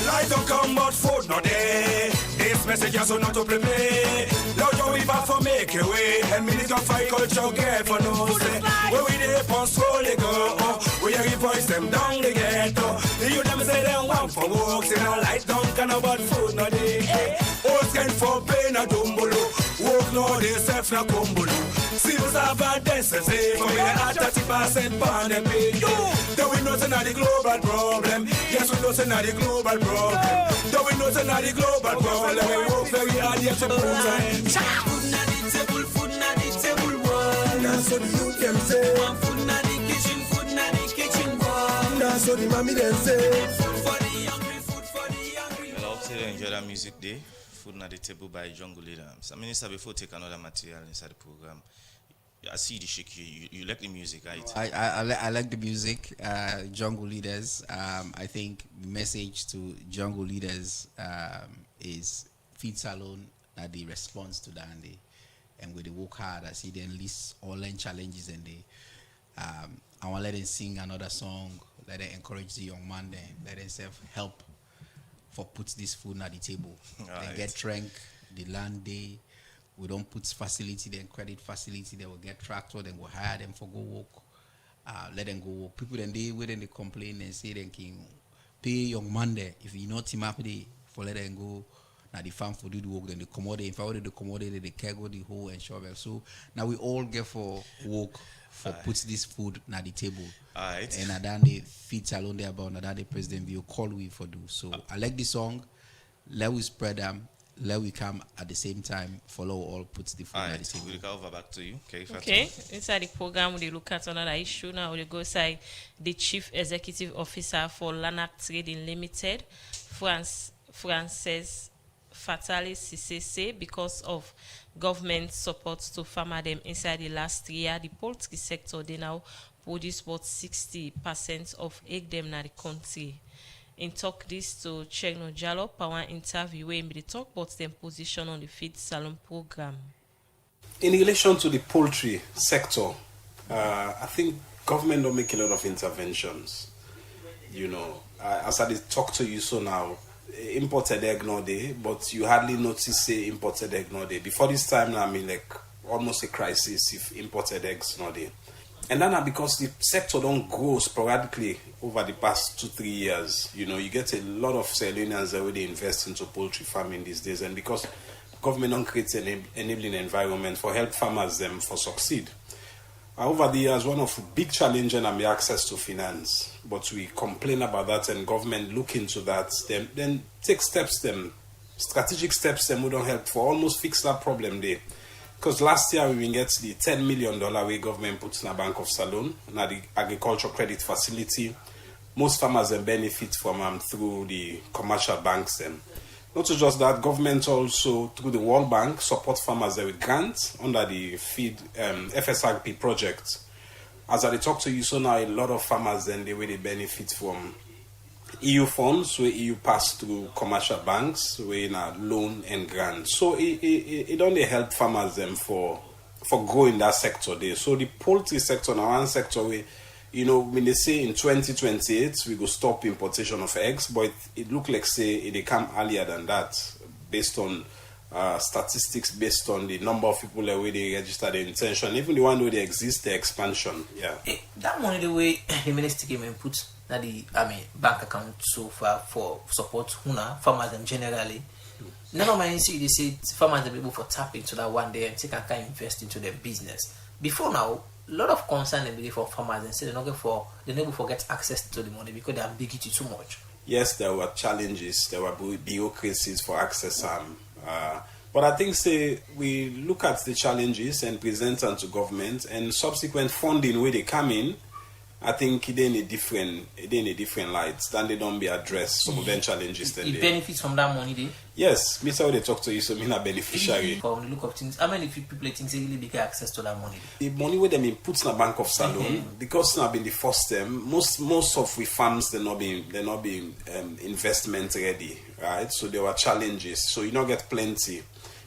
light don't come but food no day. This message is not to prepare. Lord, we have to make a way. And minute of fight culture get for no say. Where we dey on slowly go. We are voice them down the ghetto. The youth them say they want for work. Say no light don't can about food no day. Old skin for pain a dumbolo. Work no they self na kumbolo. Civils have a dance say for me at 30% pan them pay. Though we know say not the global problem. Yes we know say not the global problem. Though we know say not the global problem. We work very hard yet to put time. Food na the table, food na the table wall. That's what the youth them say. One food na the kitchen, food na the kitchen wall. That's what the mommy them say. Food for the hungry, food for the hungry. Well, I hope you enjoy that music day. Food na the table by Jungle Leader. So, Minister, before we take another material inside the program, I see the shake you like the music, right? I like the music. Jungle Leaders. I think the message to Jungle Leaders is feed salon that the response to that and when they work hard, I see them list all their challenges and they I want to let them sing another song, let them encourage the young man then, let them self help for put this food at the table. They get drink, the land day. We don't put facility, then credit facility, they will get tractor, then we'll hire them for go work. Let them go work. People then they complain and say they can pay young man there. If you not team up there for let them go now the farm for do the work, then they commodate. If I order the commodate, they carry the hoe and shovel. So now we all get for work for put this food at the table. And then they feed salon there about now the president will call we for do. So I like this song. Let we spread them. Let we come at the same time, follow all, puts the food at the table. We'll go over back to you. Okay. Inside the program, we look at another issue now. We go say the Chief Executive Officer for Lanac Trading Limited, Frances Fatali Cisse, because of government support to farmer them inside the last year, the poultry sector, they now produce about 60% of egg them in the country. In talk this to Chegno Jalop, our interview where they talk about their position on the feed salon program. In relation to the poultry sector, I think government don't make a lot of interventions. You know, as I talk to you so now, imported egg no day, but you hardly notice say imported egg no day. Before this time now, I mean like almost a crisis if imported eggs no day. And then because the sector don't grow sporadically over the past 2-3 years, you know, you get a lot of Salonians that already invest into poultry farming these days. And because government don't create an enabling environment for help farmers them for succeed. Over the years, one of the big challenges and the access to finance. But we complain about that and government look into that, then take steps, strategic steps we don't help for almost fix that problem there. Because last year we get the $10 million way government puts in a Bank of Salon, now the agriculture credit facility. Most farmers benefit from through the commercial banks. Not just that, government also through the World Bank support farmers with grants under the feed FSRP project. As I talk to you, so now a lot of farmers then they benefit from EU funds where EU pass through commercial banks where in a loan and grant. So it only help farmers them for growing that sector there. So the poultry sector now one sector where, you know, when they say in 2028 we go stop importation of eggs, but it look like say they come earlier than that based on statistics, based on the number of people that way they register their intention, even the one where they exist, the expansion. Yeah. That money the way the minister came and put that the bank account so far for support farmers and generally. None of my see they say farmers are able for tap into that one day and take and can invest into their business. Before now, a lot of concern and for farmers and say they're able to get access to the money because they are big it too much. Yes, there were challenges, there were bureaucracies for access. But I think say we look at the challenges and present them to government and subsequent funding where they come in. I think it in a different light. Then they don't be addressed some of them challenges. Then it benefits from that money, they? Yes, me say they talk to you, so me a beneficiary. From the look of things, how many people think they really get access to that money? The money where them puts in a Bank of Salon because now been the first term. Most of we farms they're not being investment ready, right? So there were challenges. So you not get plenty.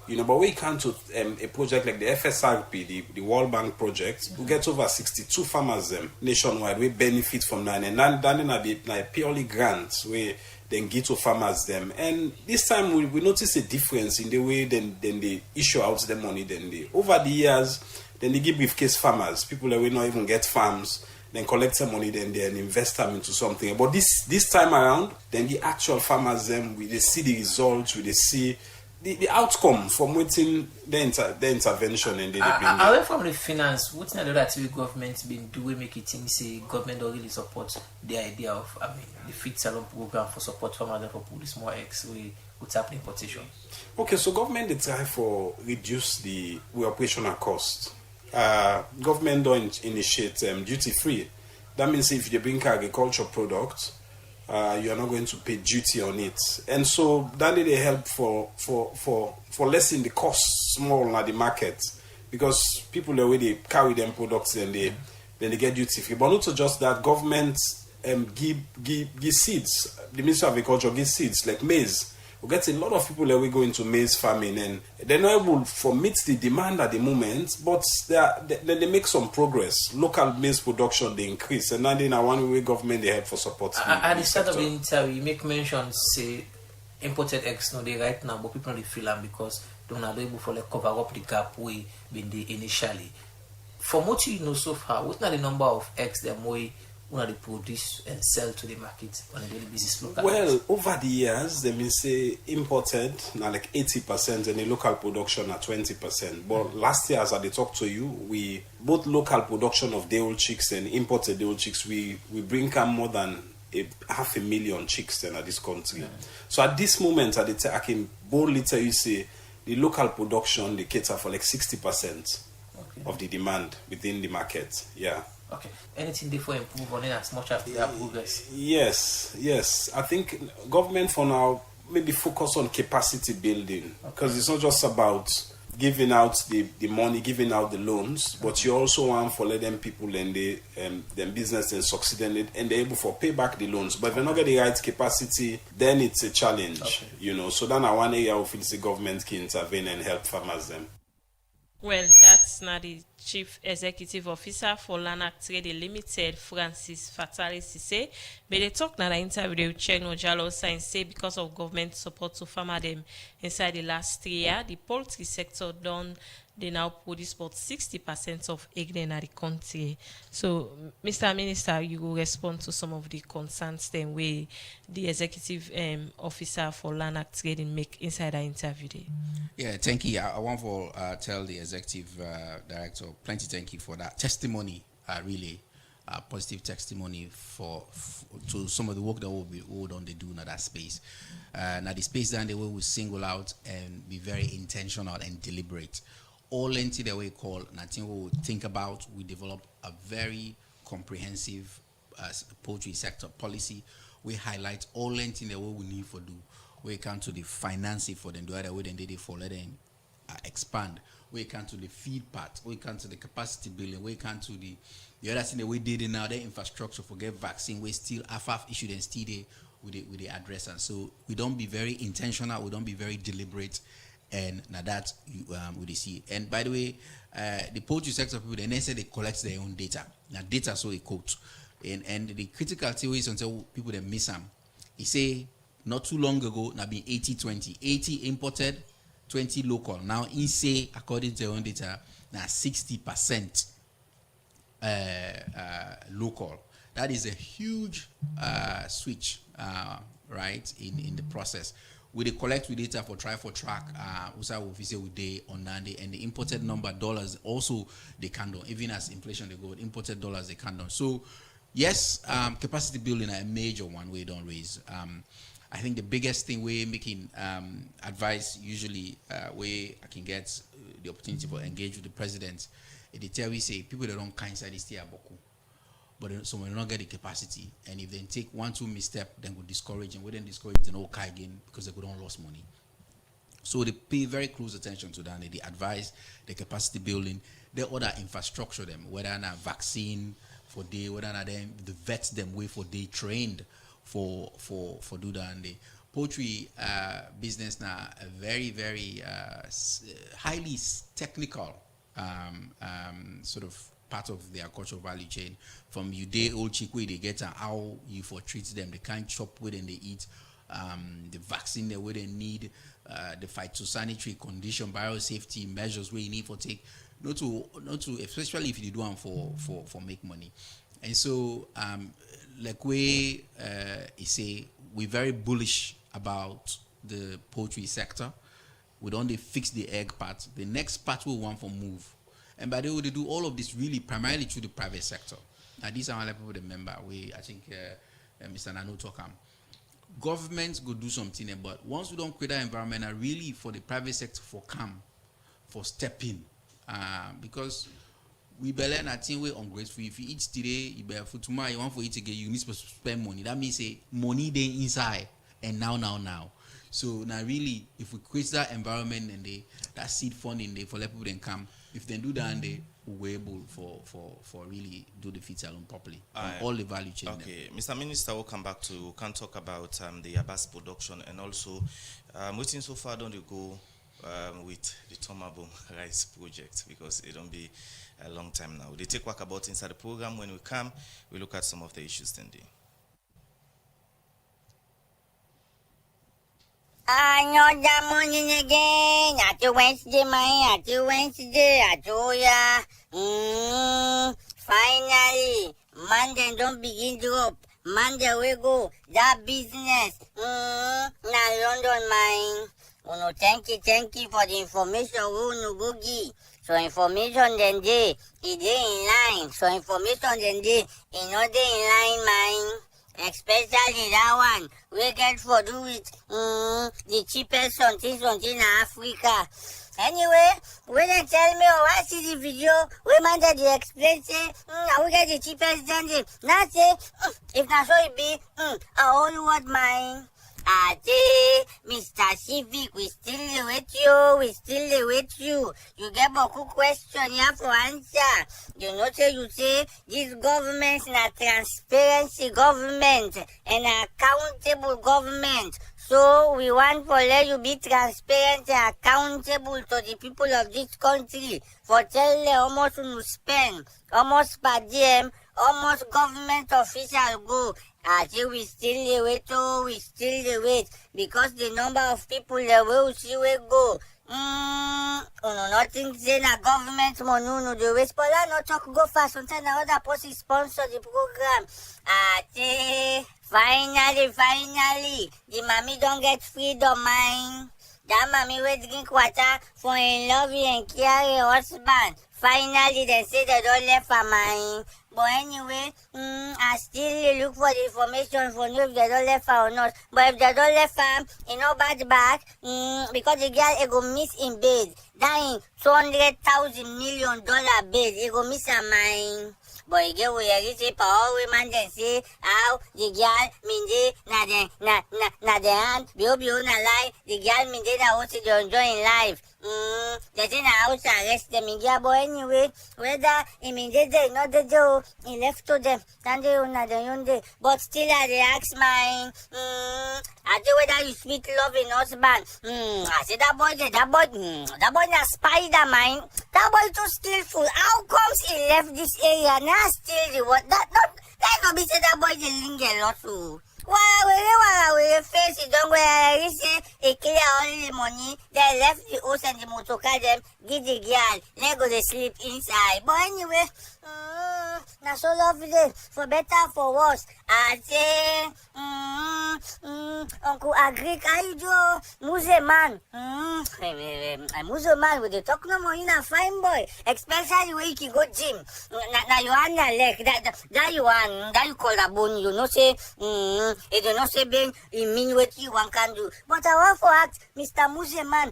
You know, but we come to a project like the FSRP, the World Bank project, we get over 62 farmers nationwide. We benefit from that, and then be purely grants. We then give to farmers them. And this time we notice a difference in the way then they issue out the money. Over the years, then they give briefcase farmers, people that will not even get farms, then collect some money, then invest them into something. But this time around, then the actual farmers them, they see the results, they see the outcome from waiting the intervention and they bring away from the finance, what's the other activity government been doing make it think say government don't really support the idea of the feed salon program for support farmers and for produce more eggs with happening importation? Okay, so government they try for reduce the operational cost. Government don't initiate duty free. That means if you bring agriculture products, you are not going to pay duty on it, and so that they help for lessen the cost small at the market, because people the way they carry them products then they get duty free. But not just that, government give seeds. The Ministry of Agriculture gives seeds like maize. We get a lot of people that we go into maize farming and they're not able to meet the demand at the moment, but they make some progress. Local maize production they increase, and now in one way government they help for support. At the start of the interview, you make mention say imported eggs no they right now, but people don't feel them because they're not able to cover up the gap we been there initially. From what you know so far, what's not the number of eggs that we they produce and sell to the market on a daily basis locally? Well, over the years, they may say imported now like 80% and the local production at 20%. But last year, as I talked to you, we both local production of day-old chicks and imported day-old chicks, we bring come more than 500,000 chicks in this country. So at this moment, I can boldly tell you, say the local production they cater for like 60% of the demand within the market. Yeah. Okay. Anything different improve on it as much as they have progress? Yes. I think government for now maybe focus on capacity building, because it's not just about giving out the money, giving out the loans, but you also want for let them people and them business and succeed and they're able for pay back the loans. But if you not get the right capacity, then it's a challenge, So then I one area of the government can intervene and help farmers them. Well, that's not the Chief Executive Officer for Lanac Trade Limited, Francis Fatali Sise. But they talk now in interview with Chegno Jalo and say because of government support to farmer them inside the last 3 years, the poultry sector they now produce about 60% of egg in the country. So, Mr. Minister, you will respond to some of the concerns then where the executive officer for Lanac Trading make inside the interview there. Yeah, thank you. I want to tell the executive director, plenty thank you for that testimony, really positive testimony to some of the work that we'll done they do in that space. Now the space down the way we single out and be very intentional and deliberate. All into the way call, nothing we will think about. We develop a very comprehensive poultry sector policy. We highlight all into the way we need for do. We come to the financing for them, the other way then they for let them expand. We come to the feed part. We come to the capacity building. We come to the other thing that we did in now the infrastructure for get vaccine. We still have issued and still there with the address. And so we don't be very intentional. We don't be very deliberate. And now that we see. And by the way, the poultry sector people they say they collect their own data. Now data so a quote. And the critical theory is until people they miss them. He say not too long ago now be 80-20. 80 imported, 20 local. Now he say according to their own data now 60% local. That is a huge switch, right, in the process. We they collect with data for track, also we say we day on Nandi, and the imported number dollars also they can do. Even as inflation they go, imported dollars they can do. So yes, capacity building are a major one we don't raise. I think the biggest thing we're making advice usually where I can get the opportunity to engage with the president. They tell we say people that don't kind inside this tier boku. But so we don't get the capacity, and if they take 1-2 misstep, then we discourage, and we then discourage them all again because they don't lose money. So they pay very close attention to that. They advise the capacity building, the other infrastructure them, whether or not vaccine for day, whether or not them the vets them way for day trained for do that. And the poultry business now a very very highly technical sort of part of their cultural value chain. From you day old chick way they get how you for treat them, they can't chop with and they eat the vaccine the way they need, the phytosanitary condition, biosafety measures where you need for take, not to, especially if you do one for make money. And so, like we say, we're very bullish about the poultry sector. We don't fix the egg part. The next part we want for move. And by the way, they do all of this really primarily through the private sector. Now, these are all people remember. I think Mr. Nano Tokam. Governments go do something, but once we don't create that environment, really for the private sector for come, for step in, because we believe that thing we ungrateful. If you eat today, you bear food tomorrow. You want for eat again, you need to spend money. That means say money they inside and now. So now really, if we create that environment and that seed funding they for let people then come, if they do that and they we're able for really do the feed salon properly on all the value chain. Okay, Mr. Minister, we'll come back to can talk about the Yabas production and also waiting so far don't you go with the Tomabom rice project because it don't be a long time now. They take work about inside the program. When we come, we look at some of the issues then. Another morning again. At Wednesday, finally, Monday don't begin drop. Monday we go. That business. Now London, mine. Uno, thank you for the information. Uno go give. So information then day, it in line. So information then day, it not in line, mine. Especially that one, we get for do it, the cheapest something in Africa. Anyway, when they tell me, I see the video, we man that they explain, say, I will get the cheapest than the, now say, if not so it be, I only want mine. Mr. Civic, we still with you. You get a good question here for answer. You know, you say this government is a transparency government and accountable government. So we want to let you be transparent and accountable to the people of this country. For tell them almost to spend, almost per diem, almost government official go. We still wait because the number of people that will see we go. Nothing say na government money no the waste, but I not talk go fast. Sometimes other person sponsor the program. Finally, the mommy don't get freedom, mine. That mommy will drink water for in love and care her husband. Finally, they say they don't left for mine. But anyway, I still look for the information for know if they don't left her or not. But if they don't left her, you know bad back, because the girl go miss in bed. Dying $200,000 million bed, he go miss her mind. But again, we are reaching for all women then say how the girl minde na the hand, bio na lie, the girl minde na what they enjoying life. They say na house arrest them in here, but anyway, whether he minde they not the do, he left to them, and they na the yonde. But still I dey ask mine, I do whether you sweet loving husband. I say that boy na spider mine. That boy too skillful. How comes he left this area now? Still the what that no be say that boy the linger lot too. Wow, we face it don't we say he clear all the money. They left the house and the motor car them give the girl. They go they sleep inside. But anyway, na so lovely for better for worse. I say Uncle Agric I do Museman. Museman with the talk no more in a fine boy. Especially when you can go gym. Now you want a leg that you call a bone, you know say it do not say ben it mean what you one can do. But I want for act Mr. Museman.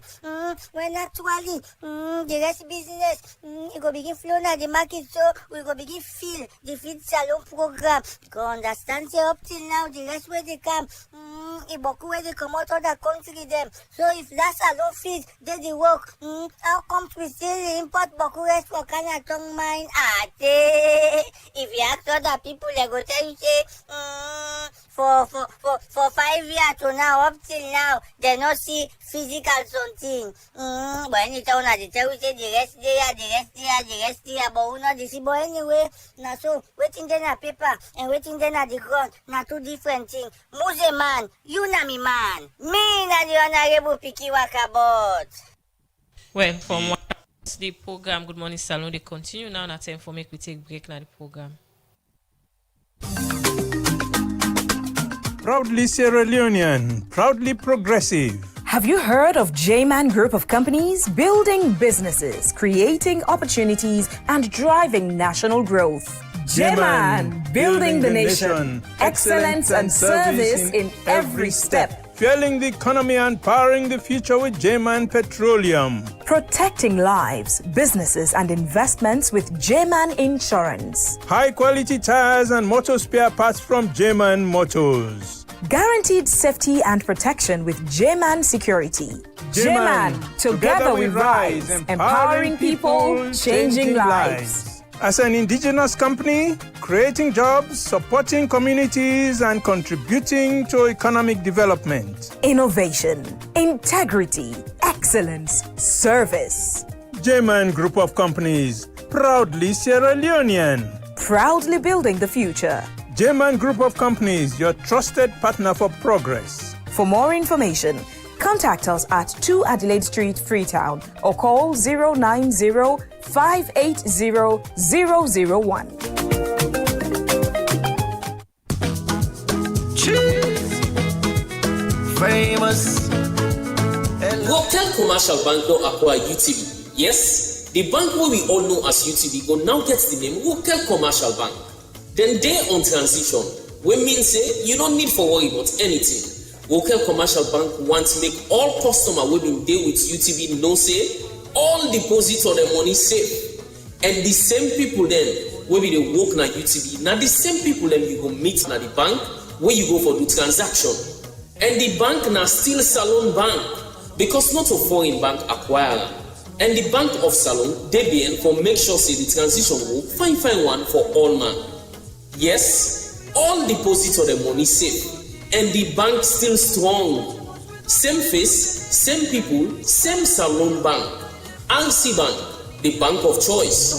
When actually the rest business you go begin flow na the market, so we go begin feel the feed salon program. You understand say up till now the rest where they come Iboku where they come out of the country them. So if that salon feed they work, how come we still import Boku rest for Canada mine? If you ask other people they go tell you say for 5 years to now, up till now, they no see physical something. But anytime they tell we say the rest there, but we not see. But anyway, now so waiting then a paper and waiting then at the ground, now two different things. Mose man, you na me man, me na the honorable Piki Wakabot. Well, from the program, Good Morning Salon, they continue now. Now time for make we take break now the program. Proudly Sierra Leonean, proudly progressive. Have you heard of J-Man Group of Companies? Building businesses, creating opportunities, and driving national growth. J-Man, building the nation. Excellence and service in every step. Fueling the economy and powering the future with J-Man Petroleum. Protecting lives, businesses, and investments with J-Man Insurance. High quality tires and motor spare parts from J-Man Motors. Guaranteed safety and protection with J-Man Security. J-Man, together we rise, empowering people, changing lives. As an indigenous company, creating jobs, supporting communities, and contributing to economic development. Innovation, integrity, excellence, service. J-Man Group of Companies, proudly Sierra Leonean. Proudly building the future. J-Man Group of Companies, your trusted partner for progress. For more information, contact us at 2 Adelaide Street, Freetown, or call 090-580-001. Famous. Hotel Commercial Bank don't acquire UTB. Yes, the bank where we all know as UTB go now gets the name Hotel Commercial Bank. Then they on transition, we mean say you don't need for worry about anything. Hotel Commercial Bank wants to make all customers who been there with UTB know say all deposits on their money safe. And the same people then will be the work na UTB. Now the same people then you go meet na the bank where you go for the transaction. And the bank na still Salon Bank because not a foreign bank acquirer. And the Bank of Salon, DBN, for make sure say the transition will find one for all man. Yes, all deposits on the money safe. And the bank still strong. Same face, same people, same Salon Bank. ANSI Bank, the bank of choice.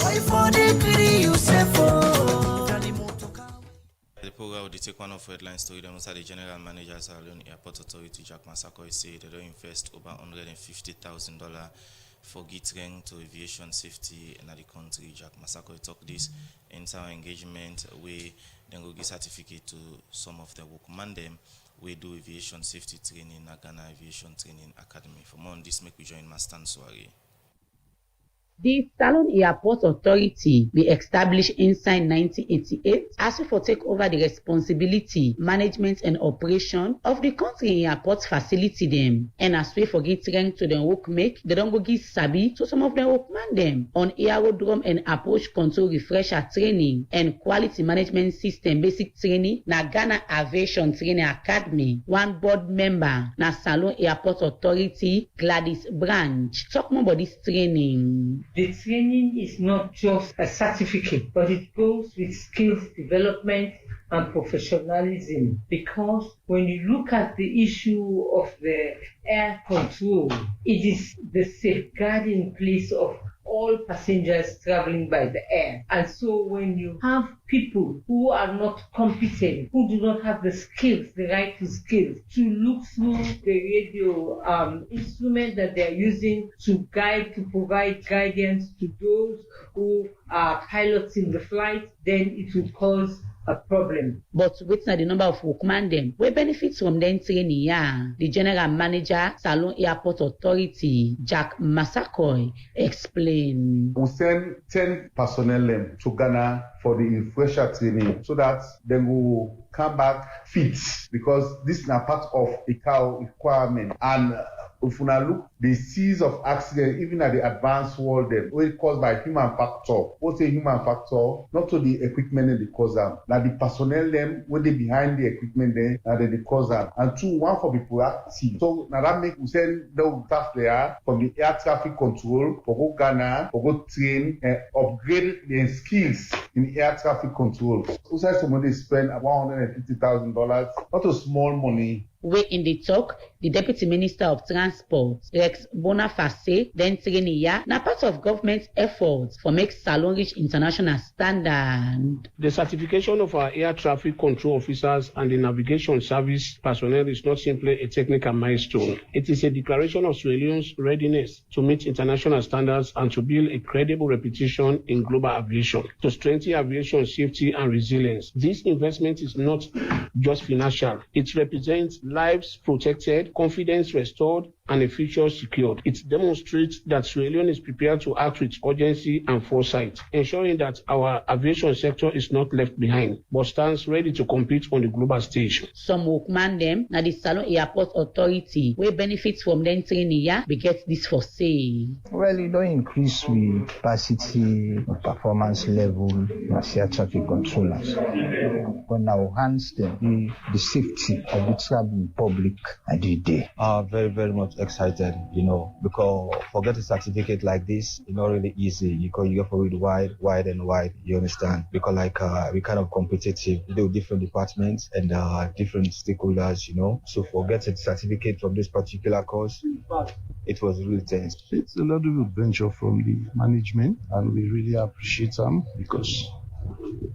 The program will take one of the headline story. The general manager of Salon Airport Authority, Jack Massacoy, said they don't invest over $150,000 for Gitreng to aviation safety in the country. Jack Massacoy talk this in our engagement where then go give certificate to some of the workmen them we do aviation safety training at Ghana Aviation Training Academy. For more on this, make we join Master Suari. The Salon Airport Authority we established inside 1988 as we for take over the responsibility, management and operation of the country airport facility them. And as we forget to the work make, they don't go give sabi to some of the workmen them on aerodrome and approach control refresher training and quality management system basic training na Ghana Aviation Training Academy. One board member na Salon Airport Authority Gladys Branch talk more about this training. The training is not just a certificate, but it goes with skills development and professionalism. Because when you look at the issue of the air control, it is the safeguarding place of all passengers traveling by the air. And so when you have people who are not competent, who do not have the skills, the right skills, to look through the radio instrument that they're using to provide guidance to those who are piloting the flight, then it will cause a problem. But with the number of workmen them, we benefit from them training. Yeah, the general manager, Salon Airport Authority, Jack Massacoy, explain. We send 10 personnel to Ghana for the refresher training so that they will come back fit, because this is not part of ICAO requirement. And if we look the series of accidents, even at the advanced world, them, where caused by human factor. What's a human factor? Not to the equipment and the cause them. Now the personnel them, where they behind the equipment there, and then the cause them. And two, one for the proactive. So now that make we send the staff there from the air traffic control, for go Ghana, for go train and upgrade their skills in air traffic control. We say somebody spend $150,000, not a small money. Wey in the talk, the Deputy Minister of Transport, Rex Boniface, then Triniya, na part of government's efforts for make Salone reach international standard. The certification of our air traffic control officers and the navigation service personnel is not simply a technical milestone. It is a declaration of Sierra Leone's readiness to meet international standards and to build a credible reputation in global aviation, to strengthen aviation safety and resilience. This investment is not just financial. It represents lives protected, confidence restored, and a future secured. It demonstrates that Sierra Leone is prepared to act with urgency and foresight, ensuring that our aviation sector is not left behind, but stands ready to compete on the global stage. Some workman them, na the Salone Airport Authority, where benefits from them training, we get this for say. Well, it don't increase the capacity or performance level of air traffic controllers. But now enhance the safety of the traveling public at the day. Very, very much excited, because for get a certificate like this, it's not really easy. You go for it wide, you understand? Because we kind of competitive, we do different departments and different stakeholders, So for getting a certificate from this particular course, it was really tense. It's a lot of adventure from the management, and we really appreciate them because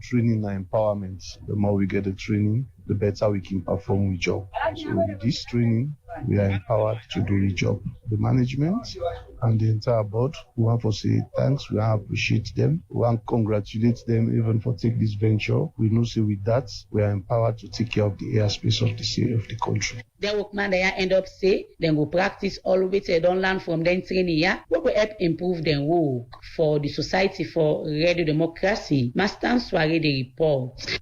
training and empowerment. The more we get the training, the better we can perform the job. So with this training, we are empowered to do the job. The management and the entire board, we want to say thanks, we want to appreciate them, we want to congratulate them even for taking this venture. We know say with that, we are empowered to take care of the airspace of the city, of the country. The workman they end up say, then go practice all the way they don't learn from them training, what will help improve their work for the Society for Radio Democracy. Master Soiree the report.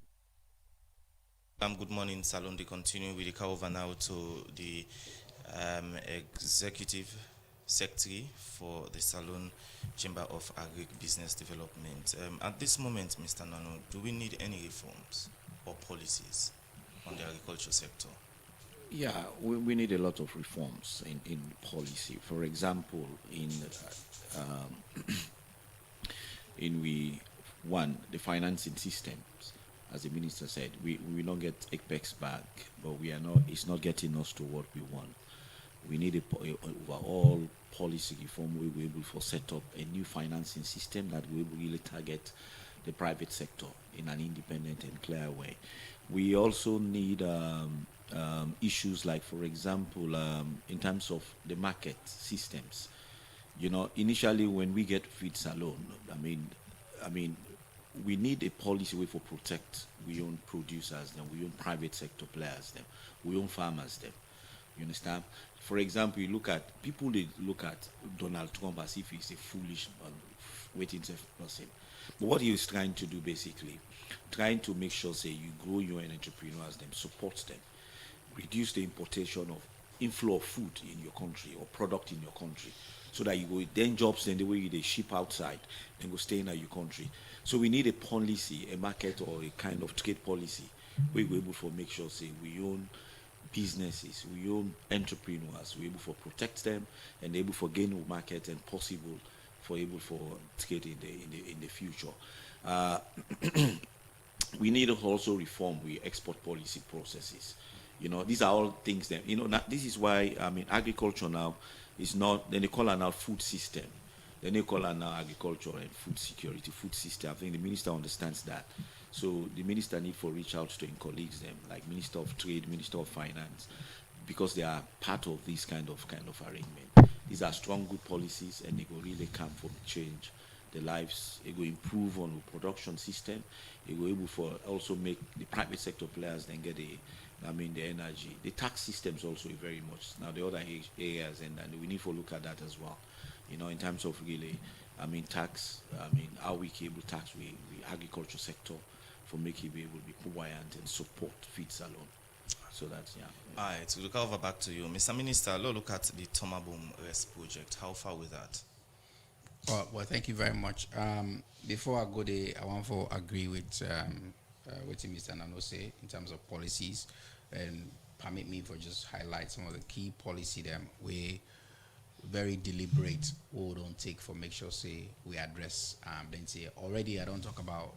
Good morning, Salone. They continue with the call over now to the Executive Secretary for the Salone Chamber of Agribusiness Development. At this moment, Mr. Nano, do we need any reforms or policies on the agriculture sector? Yeah, we need a lot of reforms in policy. For example, the financing systems. As the minister said, we will not get Apex back, but it's not getting us to what we want. We need a overall policy reform where we're able to set up a new financing system that will really target the private sector in an independent and clear way. We also need issues like, for example, in terms of the market systems. Initially when we get Feed Salone, I mean, we need a policy way for protect we own producers, then we own private sector players, them we own farmers, them. You understand? For example, people look at Donald Trump as if he's a foolish waiting person. But what he is trying to do basically, trying to make sure say you grow your own entrepreneurs, them support them, reduce the importation of inflow of food in your country or product in your country, so that you go then jobs then the way they ship outside then go stay in your country. So we need a policy, a market or a kind of trade policy where we're able to make sure say we own businesses, we own entrepreneurs, we're able to protect them and able to gain a market and possible for able for trade in the future. We need to also reform we export policy processes. These are all things that this is why agriculture now is not, then they call it now food system. Then they call it now agriculture and food security, food system. I think the minister understands that. So the minister need to reach out to his colleagues, them like Minister of Trade, Minister of Finance, because they are part of this kind of arrangement. These are strong, good policies, and they will really come for change the lives. It will improve on the production system. It will able for also make the private sector players then get the energy. The tax systems also very much. Now the other areas, and we need to look at that as well. In terms of really, tax, how we can able tax we agriculture sector for making it be able to be buoyant and support Feed Salone. So that's All right, we'll go over back to you. Mr. Minister, let's look at the Tomaboom Rest project. How far with that? Well, thank you very much. Before I go there, I want to agree with what Mr. Nano say in terms of policies, and permit me for just highlight some of the key policy them we very deliberate we don't take for make sure say we address then say already I don't talk about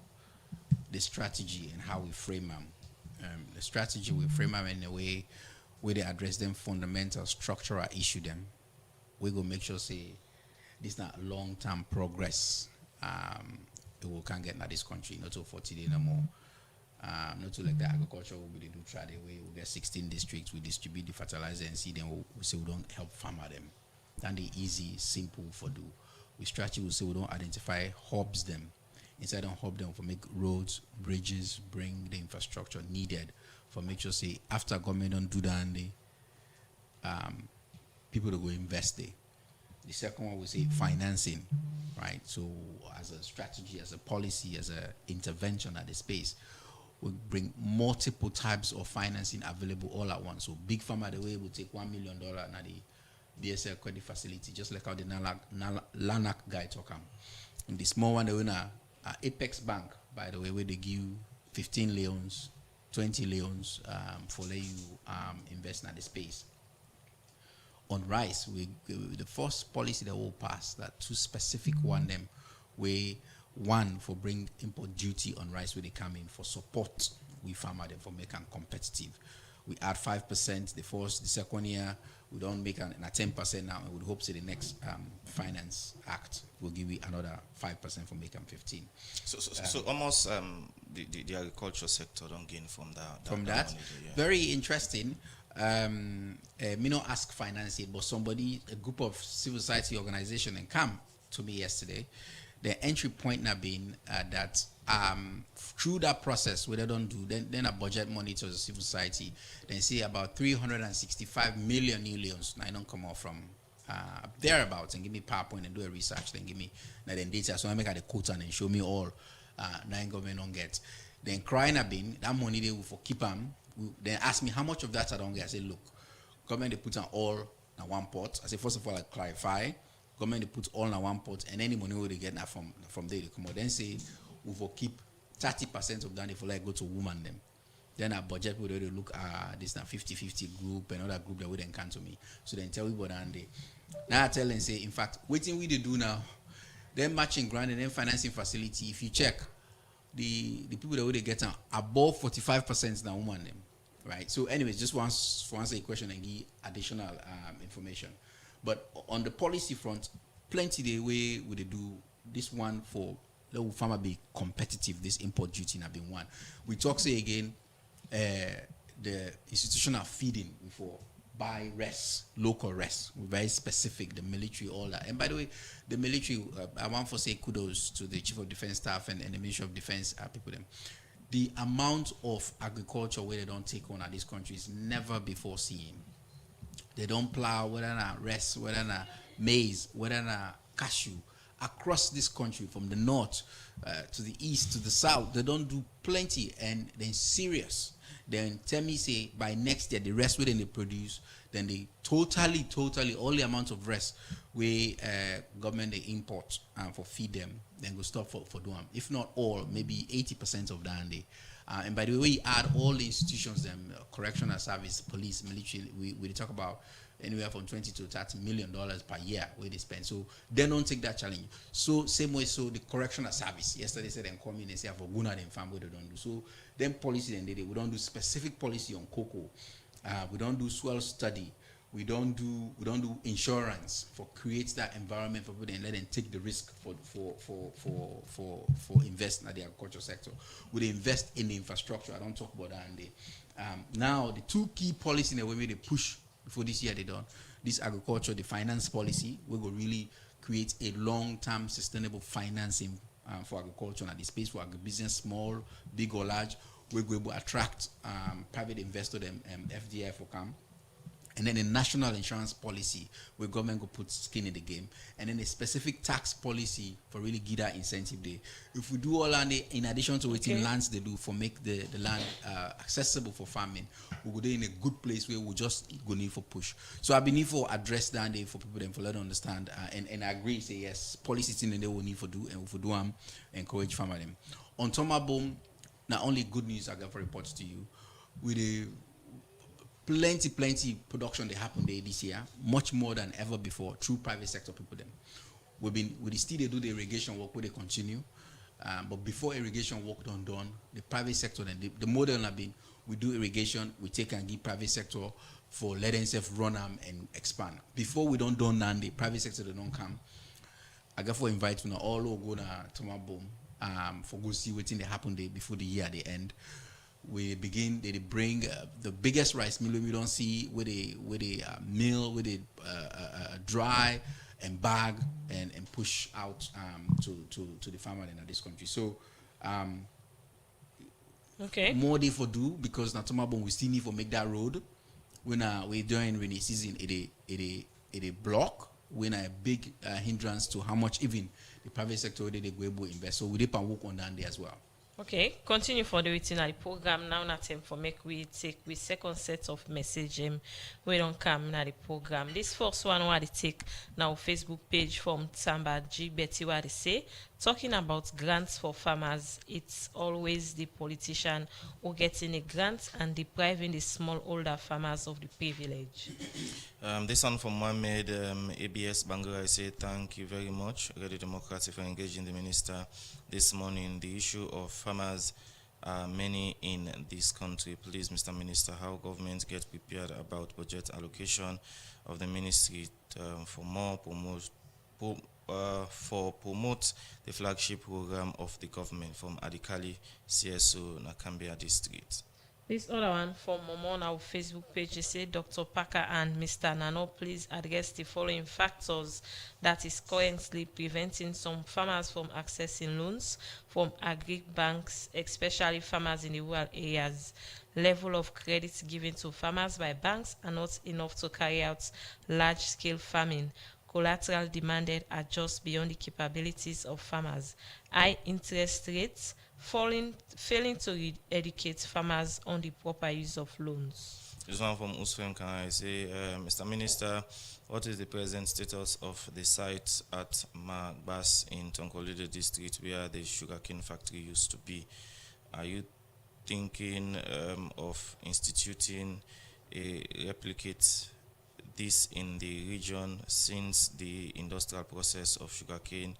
the strategy and how we frame them. The strategy we frame them in a way where they address them fundamental structural issue them. We go make sure say this not long-term progress. We can't get in this country not to 40 days no more. Not to like the agriculture we do try the way we get 16 districts, we distribute the fertilizer and seed, then we say we don't help farmer them. Then the easy, simple for do. We strategy we say we don't identify hubs them. Instead of hub them for make roads, bridges, bring the infrastructure needed for make sure say after government don't do that and they people to go invest there. The second one we say financing, right? So as a strategy, as a policy, as a intervention at the space, we bring multiple types of financing available all at once. So big farmer the way will take $1 million na the BSL credit facility, just like how the LANAC guy talk am. And the small one the winner Apex Bank, by the way, where they give 15 loans, 20 loans for let you invest in the space. On rice, we the first policy that will pass that two specific one them where one for bring import duty on rice where they come in for support we farmer them for make them competitive. We add 5% the second year we don't make a 10% now, and we would hope say the next finance act will give you another 5% for make them 15. So almost the agriculture sector don't gain from that. From that, money, yeah. Very interesting. Me not ask finance yet, but a group of civil society organization and come to me yesterday. The entry point now being that through that process, what they don't do, then a budget money to the civil society, then see about 365 million new loans. Now I don't come out from thereabouts and give me PowerPoint and do a research, then give me then data. So I make a quote and show me all nine government don't get. Then crying a bin, that money they will for keep them. Then ask me how much of that I don't get. I say, look, government they put on all in one pot. I say, first of all, I clarify. Government they put all in one pot, and any money will they get now from there they come out. Then say we will keep 30% of that if we like go to woman them. Then our budget will already look this now 50-50 group, another group that wouldn't come to me. So then tell everybody and they now I tell and say, in fact, waiting we they do now, then matching grant and then financing facility. If you check the people that would get above 45% now woman them. Right. So anyways, just once for answer a question and give additional information. But on the policy front, plenty the way we they do this one for let farmer be competitive, this import duty have been one. We talk say again the institutional feeding before buy rest, local rest. We're very specific, the military, all that. And by the way, the military, I want to say kudos to the Chief of Defense Staff and the Ministry of Defense people them. The amount of agriculture where they don't take on at this country is never before seen. They don't plow, whether not rest, whether not maize, whether not cashew. Across this country, from the north to the east to the south, they don't do plenty and then serious. Then tell me say by next year the rest within they produce, then they totally all the amount of rest we government they import for feed them, then go stop for doing. If not all, maybe 80% of that day. And by the way, we add all the institutions, them correctional service, police, military. We talk about anywhere from $20 to $30 million per year where they spend. So they don't take that challenge. So same way, so the correctional service. Yesterday said them come in and say for Guna them farm where they don't do. So then policy then we don't do specific policy on cocoa. We don't do soil study. We don't do insurance for create that environment for people and let them take the risk for investing in the agriculture sector. We invest in the infrastructure. I don't talk about that. And now the two key policies in the way they push before this year they done this agriculture, the finance policy. We will really create a long-term sustainable financing for agriculture and the space for agribusiness, small, big or large. We will attract private investor and FDI for come. and then a national insurance policy where government go put skin in the game, and then a specific tax policy for really give that incentive there. If we do all that, in addition to what lands they do for make the land accessible for farming, we go there in a good place where we just go need for push. So I believe for address that there for people them for let them understand and I agree say yes, policies in there we need for do, and if we do encourage farmer them. On Tomabom, not only good news I got for reports to you, with the plenty production that happened there this year, much more than ever before through private sector people them. We've been with the still they do the irrigation work where they continue, but before irrigation work done, the private sector then the model have been we do irrigation, we take and give private sector for let themselves run and expand. Before we don't done that, the private sector they don't come. I got for invite you all who go to Tomabom for go see what thing they happen there before the year they end. We begin. They bring the biggest rice mill we don't see with a mill with a dry and bag and push out to the farmer in this country. So more they for do because not tomorrow we still need for make that road. When we during rainy season it block. When a big hindrance to how much even the private sector they go able to invest. So we dip and work on that there as well. Okay, continue for the waiting at the program now. Not time for make we take with second set of message. We don't come na the program. This first one what they take now Facebook page from Tamba G Betty what they say talking about grants for farmers. It's always the politician who getting a grant and depriving the smallholder farmers of the privilege. This one from Mohammed ABS Bangura. I say thank you very much, Radio Democracy, for engaging the minister this morning. The issue of farmers are many in this country. Please, Mr. Minister, how government get prepared about budget allocation of the ministry for promote the flagship program of the government from Adikali CSO Nakambia district. This other one from Momo on our Facebook page, they say Dr. Parker and Mr. Nano, please address the following factors that is currently preventing some farmers from accessing loans from agri banks, especially farmers in the rural areas. Level of credit given to farmers by banks are not enough to carry out large-scale farming. Collateral demanded are just beyond the capabilities of farmers. High interest rates, failing to educate farmers on the proper use of loans. This one from Usfem can I say, Mr. Minister, what is the present status of the site at Magbas in Tonkolide district where the sugarcane factory used to be? Are you thinking of instituting a replicate this in the region since the industrial process of sugarcane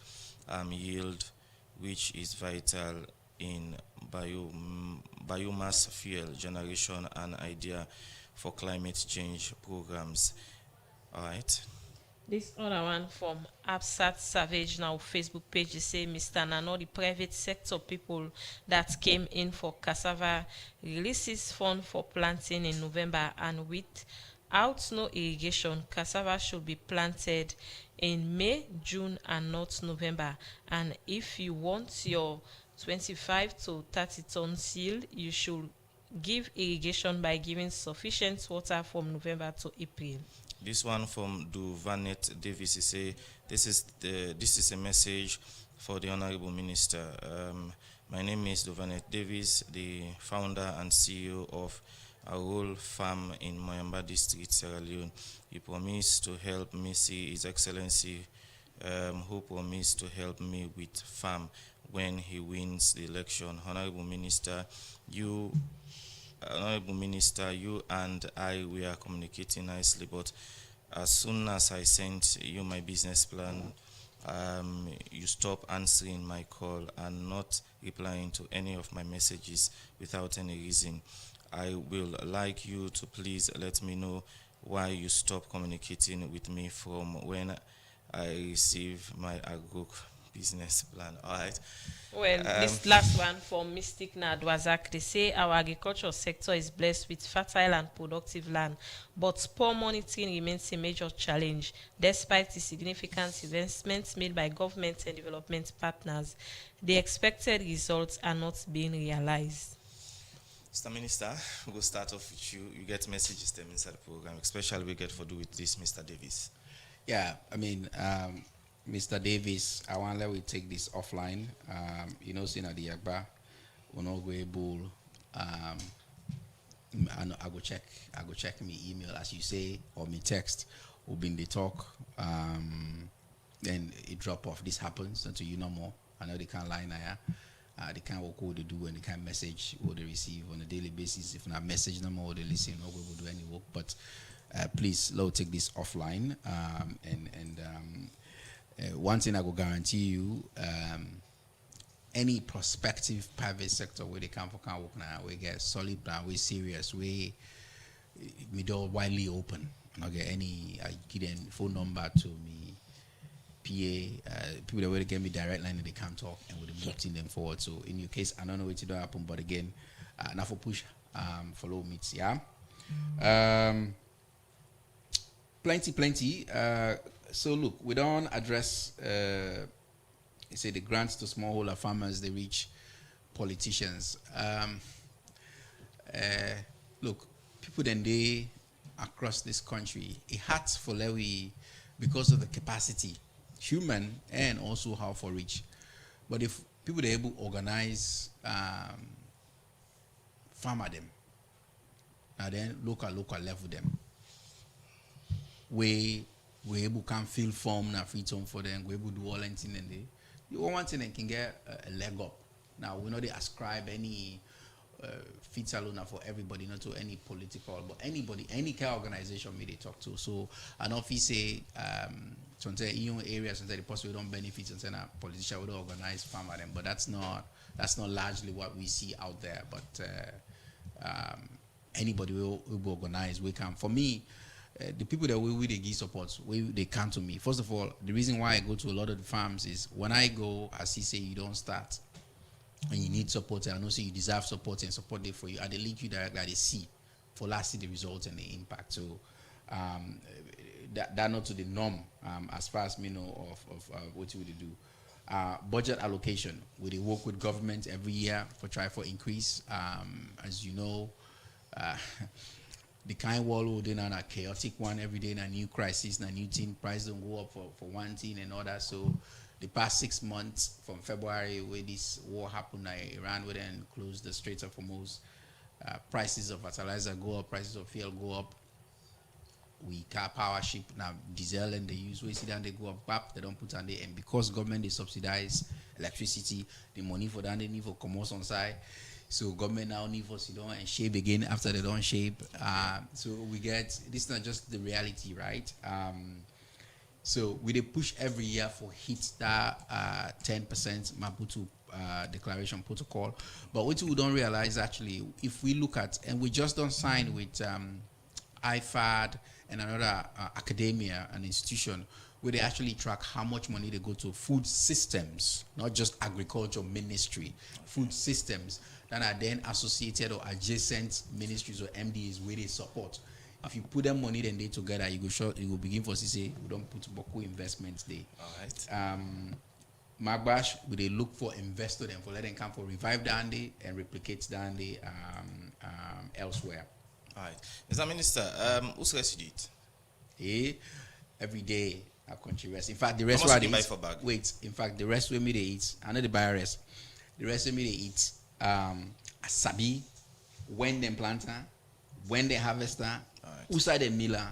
yield, which is vital in biomass fuel generation and idea for climate change programs? All right. This other one from Absat Savage now Facebook page, is say Mr. Nano, the private sector people that came in for cassava releases fund for planting in November, and without no irrigation, cassava should be planted in May, June, and not November. And if you want your 25 to 30 tons yield, you should give irrigation by giving sufficient water from November to April. This one from Duvanet Davis say this is a message for the Honorable Minister. My name is Duvanet Davis, the founder and CEO of Arul Farm in Moyamba District, Sierra Leone. He promised to help me see His Excellency, who promised to help me with farm when he wins the election. Honorable Minister, you and I, we are communicating nicely, but as soon as I sent you my business plan, you stop answering my call and not replying to any of my messages without any reason. I will like you to please let me know why you stop communicating with me from when I receive my agro business plan. All right. Well, this last one from Mystic Nadwazak, they say our agricultural sector is blessed with fertile and productive land, but poor monitoring remains a major challenge. Despite the significant investments made by government and development partners, the expected results are not being realized. Mr. Minister, we'll start off with you. You get messages them inside the program, especially we get for do with this Mr. Davis. Yeah, I mean, Mr. Davis, I want to let we take this offline. Seeing at the Yagba, we're not able. I go check me email as you say or me text or been the talk. Then it drop off. This happens until you know more. I know they can't lie now. They can't work what they do and they can't message what they receive on a daily basis. If not message them or they listen, or we will do any work. But please, Lord, take this offline. One thing I will guarantee you, any prospective private sector where they come for can work now, we get solid plan, we serious, we door widely open. I get any, I give them phone number to me. PA, people that will get me direct line and they can't talk and we're moving them forward. So in your case, I don't know what to do happen, but again, now for push, follow meets, yeah. Plenty. So look, we don't address, say the grants to smallholder farmers, they reach politicians. Look, people then they across this country, it hurts for Lewy because of the capacity. Human and also how for reach. But if people are able to organize farmer them, and then local level them, we able can fill form na free time for them, we able to do all anything and they you want one thing and can get a leg up. Now we know they ascribe any feed salon for everybody, not to any political, but anybody, any kind of organization may they talk to. So I know if you say sometimes in your areas, sometimes the possibly don't benefit, and a politician would organize farmer them, but that's not largely what we see out there. But anybody will organize, we can. For me, the people that we they give support, they come to me. First of all, the reason why I go to a lot of the farms is when I go, as he say, you don't start. And you need support, and I know so you deserve support and support there for you. And they link you directly, they see for last see the results and the impact. So that not to the norm as far as me know of what you would do. Budget allocation, we they work with government every year for try for increase. As you know, the kind world we're in a chaotic one every day, a new crisis, a new thing, price don't go up for one thing and all that. So the past 6 months from February where this war happened, Iran would then close the Straits of Hormuz. Prices of fertilizer go up, prices of fuel go up. We car power ship now diesel and they use we see that they go up, they don't put on there, and because government they subsidize electricity, the money for that they need for commerce on side. So government now need for sit down and shape again after they don't shape. So we get this is not just the reality, right? So we they push every year for hit that 10% Maputo declaration protocol. But what we don't realize actually, if we look at, and we just don't sign with IFAD and another academia, an institution, where they actually track how much money they go to food systems, not just agriculture ministry, food systems that are then associated or adjacent ministries or MDs where they support. If you put them money then they together, you go begin for say we don't put Boku investments there. All right. Magbash, we they look for investor them for let them come for revive down there and replicate down there elsewhere. All right. Mr. Minister, who's rest you eat? Every day our country rest. In fact, the rest where they buy for bag. Wait, in fact, the rest where me they eat, I know the buy rest. The rest where me they eat asabi, when them planter, when they harvester, who side the miller,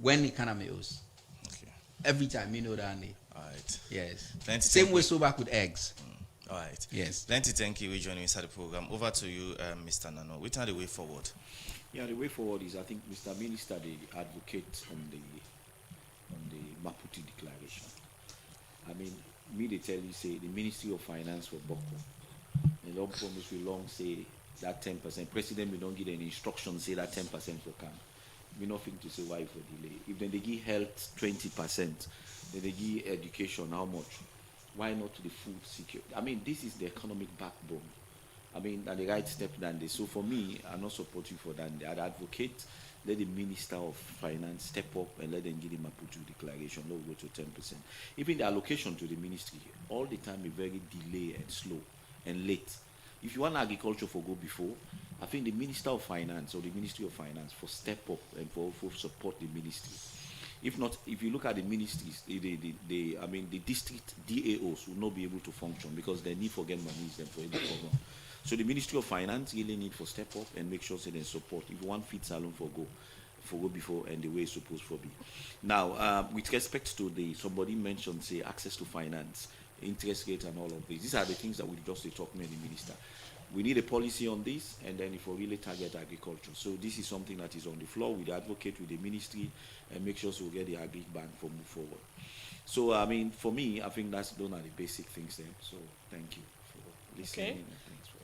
when the kind of meals. Okay. Every time you know that. All right. Yes. Plenty Same way so back with eggs. All right. Yes. Plenty thank you for joining inside the program. Over to you, Mr. Nano. Which are the way forward? Yeah, the way forward is I think Mr. Minister they advocate on the Maputo declaration. I mean, me they tell you say the Ministry of Finance for Boko. They don't promise we long say that 10%. President we don't give any instructions say that 10% will come. We nothing to say why for delay. If then they give health 20%, then they give education how much? Why not to the food security? I mean, this is the economic backbone. I mean, and the right step than this. So for me, I not support you for that. I'd advocate, let the Minister of Finance step up and let them give the Maputo declaration, no go to 10%. Even the allocation to the ministry, all the time is very delay and slow and late. If you want agriculture for go before, I think the Minister of Finance or the Ministry of Finance for step up and for support the ministry. If not, if you look at the ministries, the district DAOs will not be able to function because they need for get money them for any program. So the Ministry of Finance really need for step up and make sure they support. If one feed salon for go before and the way it's supposed to be. Now, with respect to somebody mentioned say access to finance, interest rate and all of this. These are the things that we just talk to the minister. We need a policy on this, and then if we really target agriculture. So this is something that is on the floor. We advocate with the ministry and make sure so we get the agri bank for move forward. So I mean, for me, I think those are the basic things there. So thank you for listening. Okay.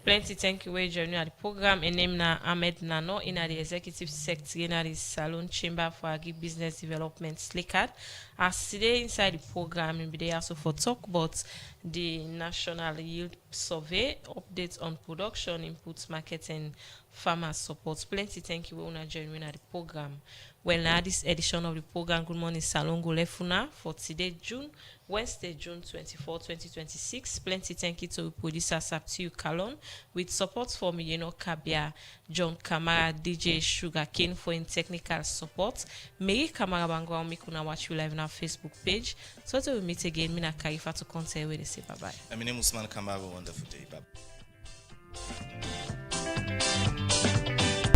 Plenty thank you for joining at the program. And name na Ahmed Nano in the executive secretary in the Salon Chamber for Agri Business Development SLICAD. As today inside the program, we be also for talk about the National Yield Survey, updates on production, inputs, market, and farmers support. Plenty thank you for joining at the program. Well, now this edition of the program, Good Morning Salon Golefuna for today, Wednesday, June 24, 2026. Plenty thank you to producer Saptiu Kalon with support from Kabia, John Kamara, DJ Sugarcane for in technical support. Mary Kamara Bangwa Mikuna watch you live on our Facebook page. So till we meet again, Mina Kaifa to concert where they say bye bye. My name is Usman Kamara. Wonderful day. Bye.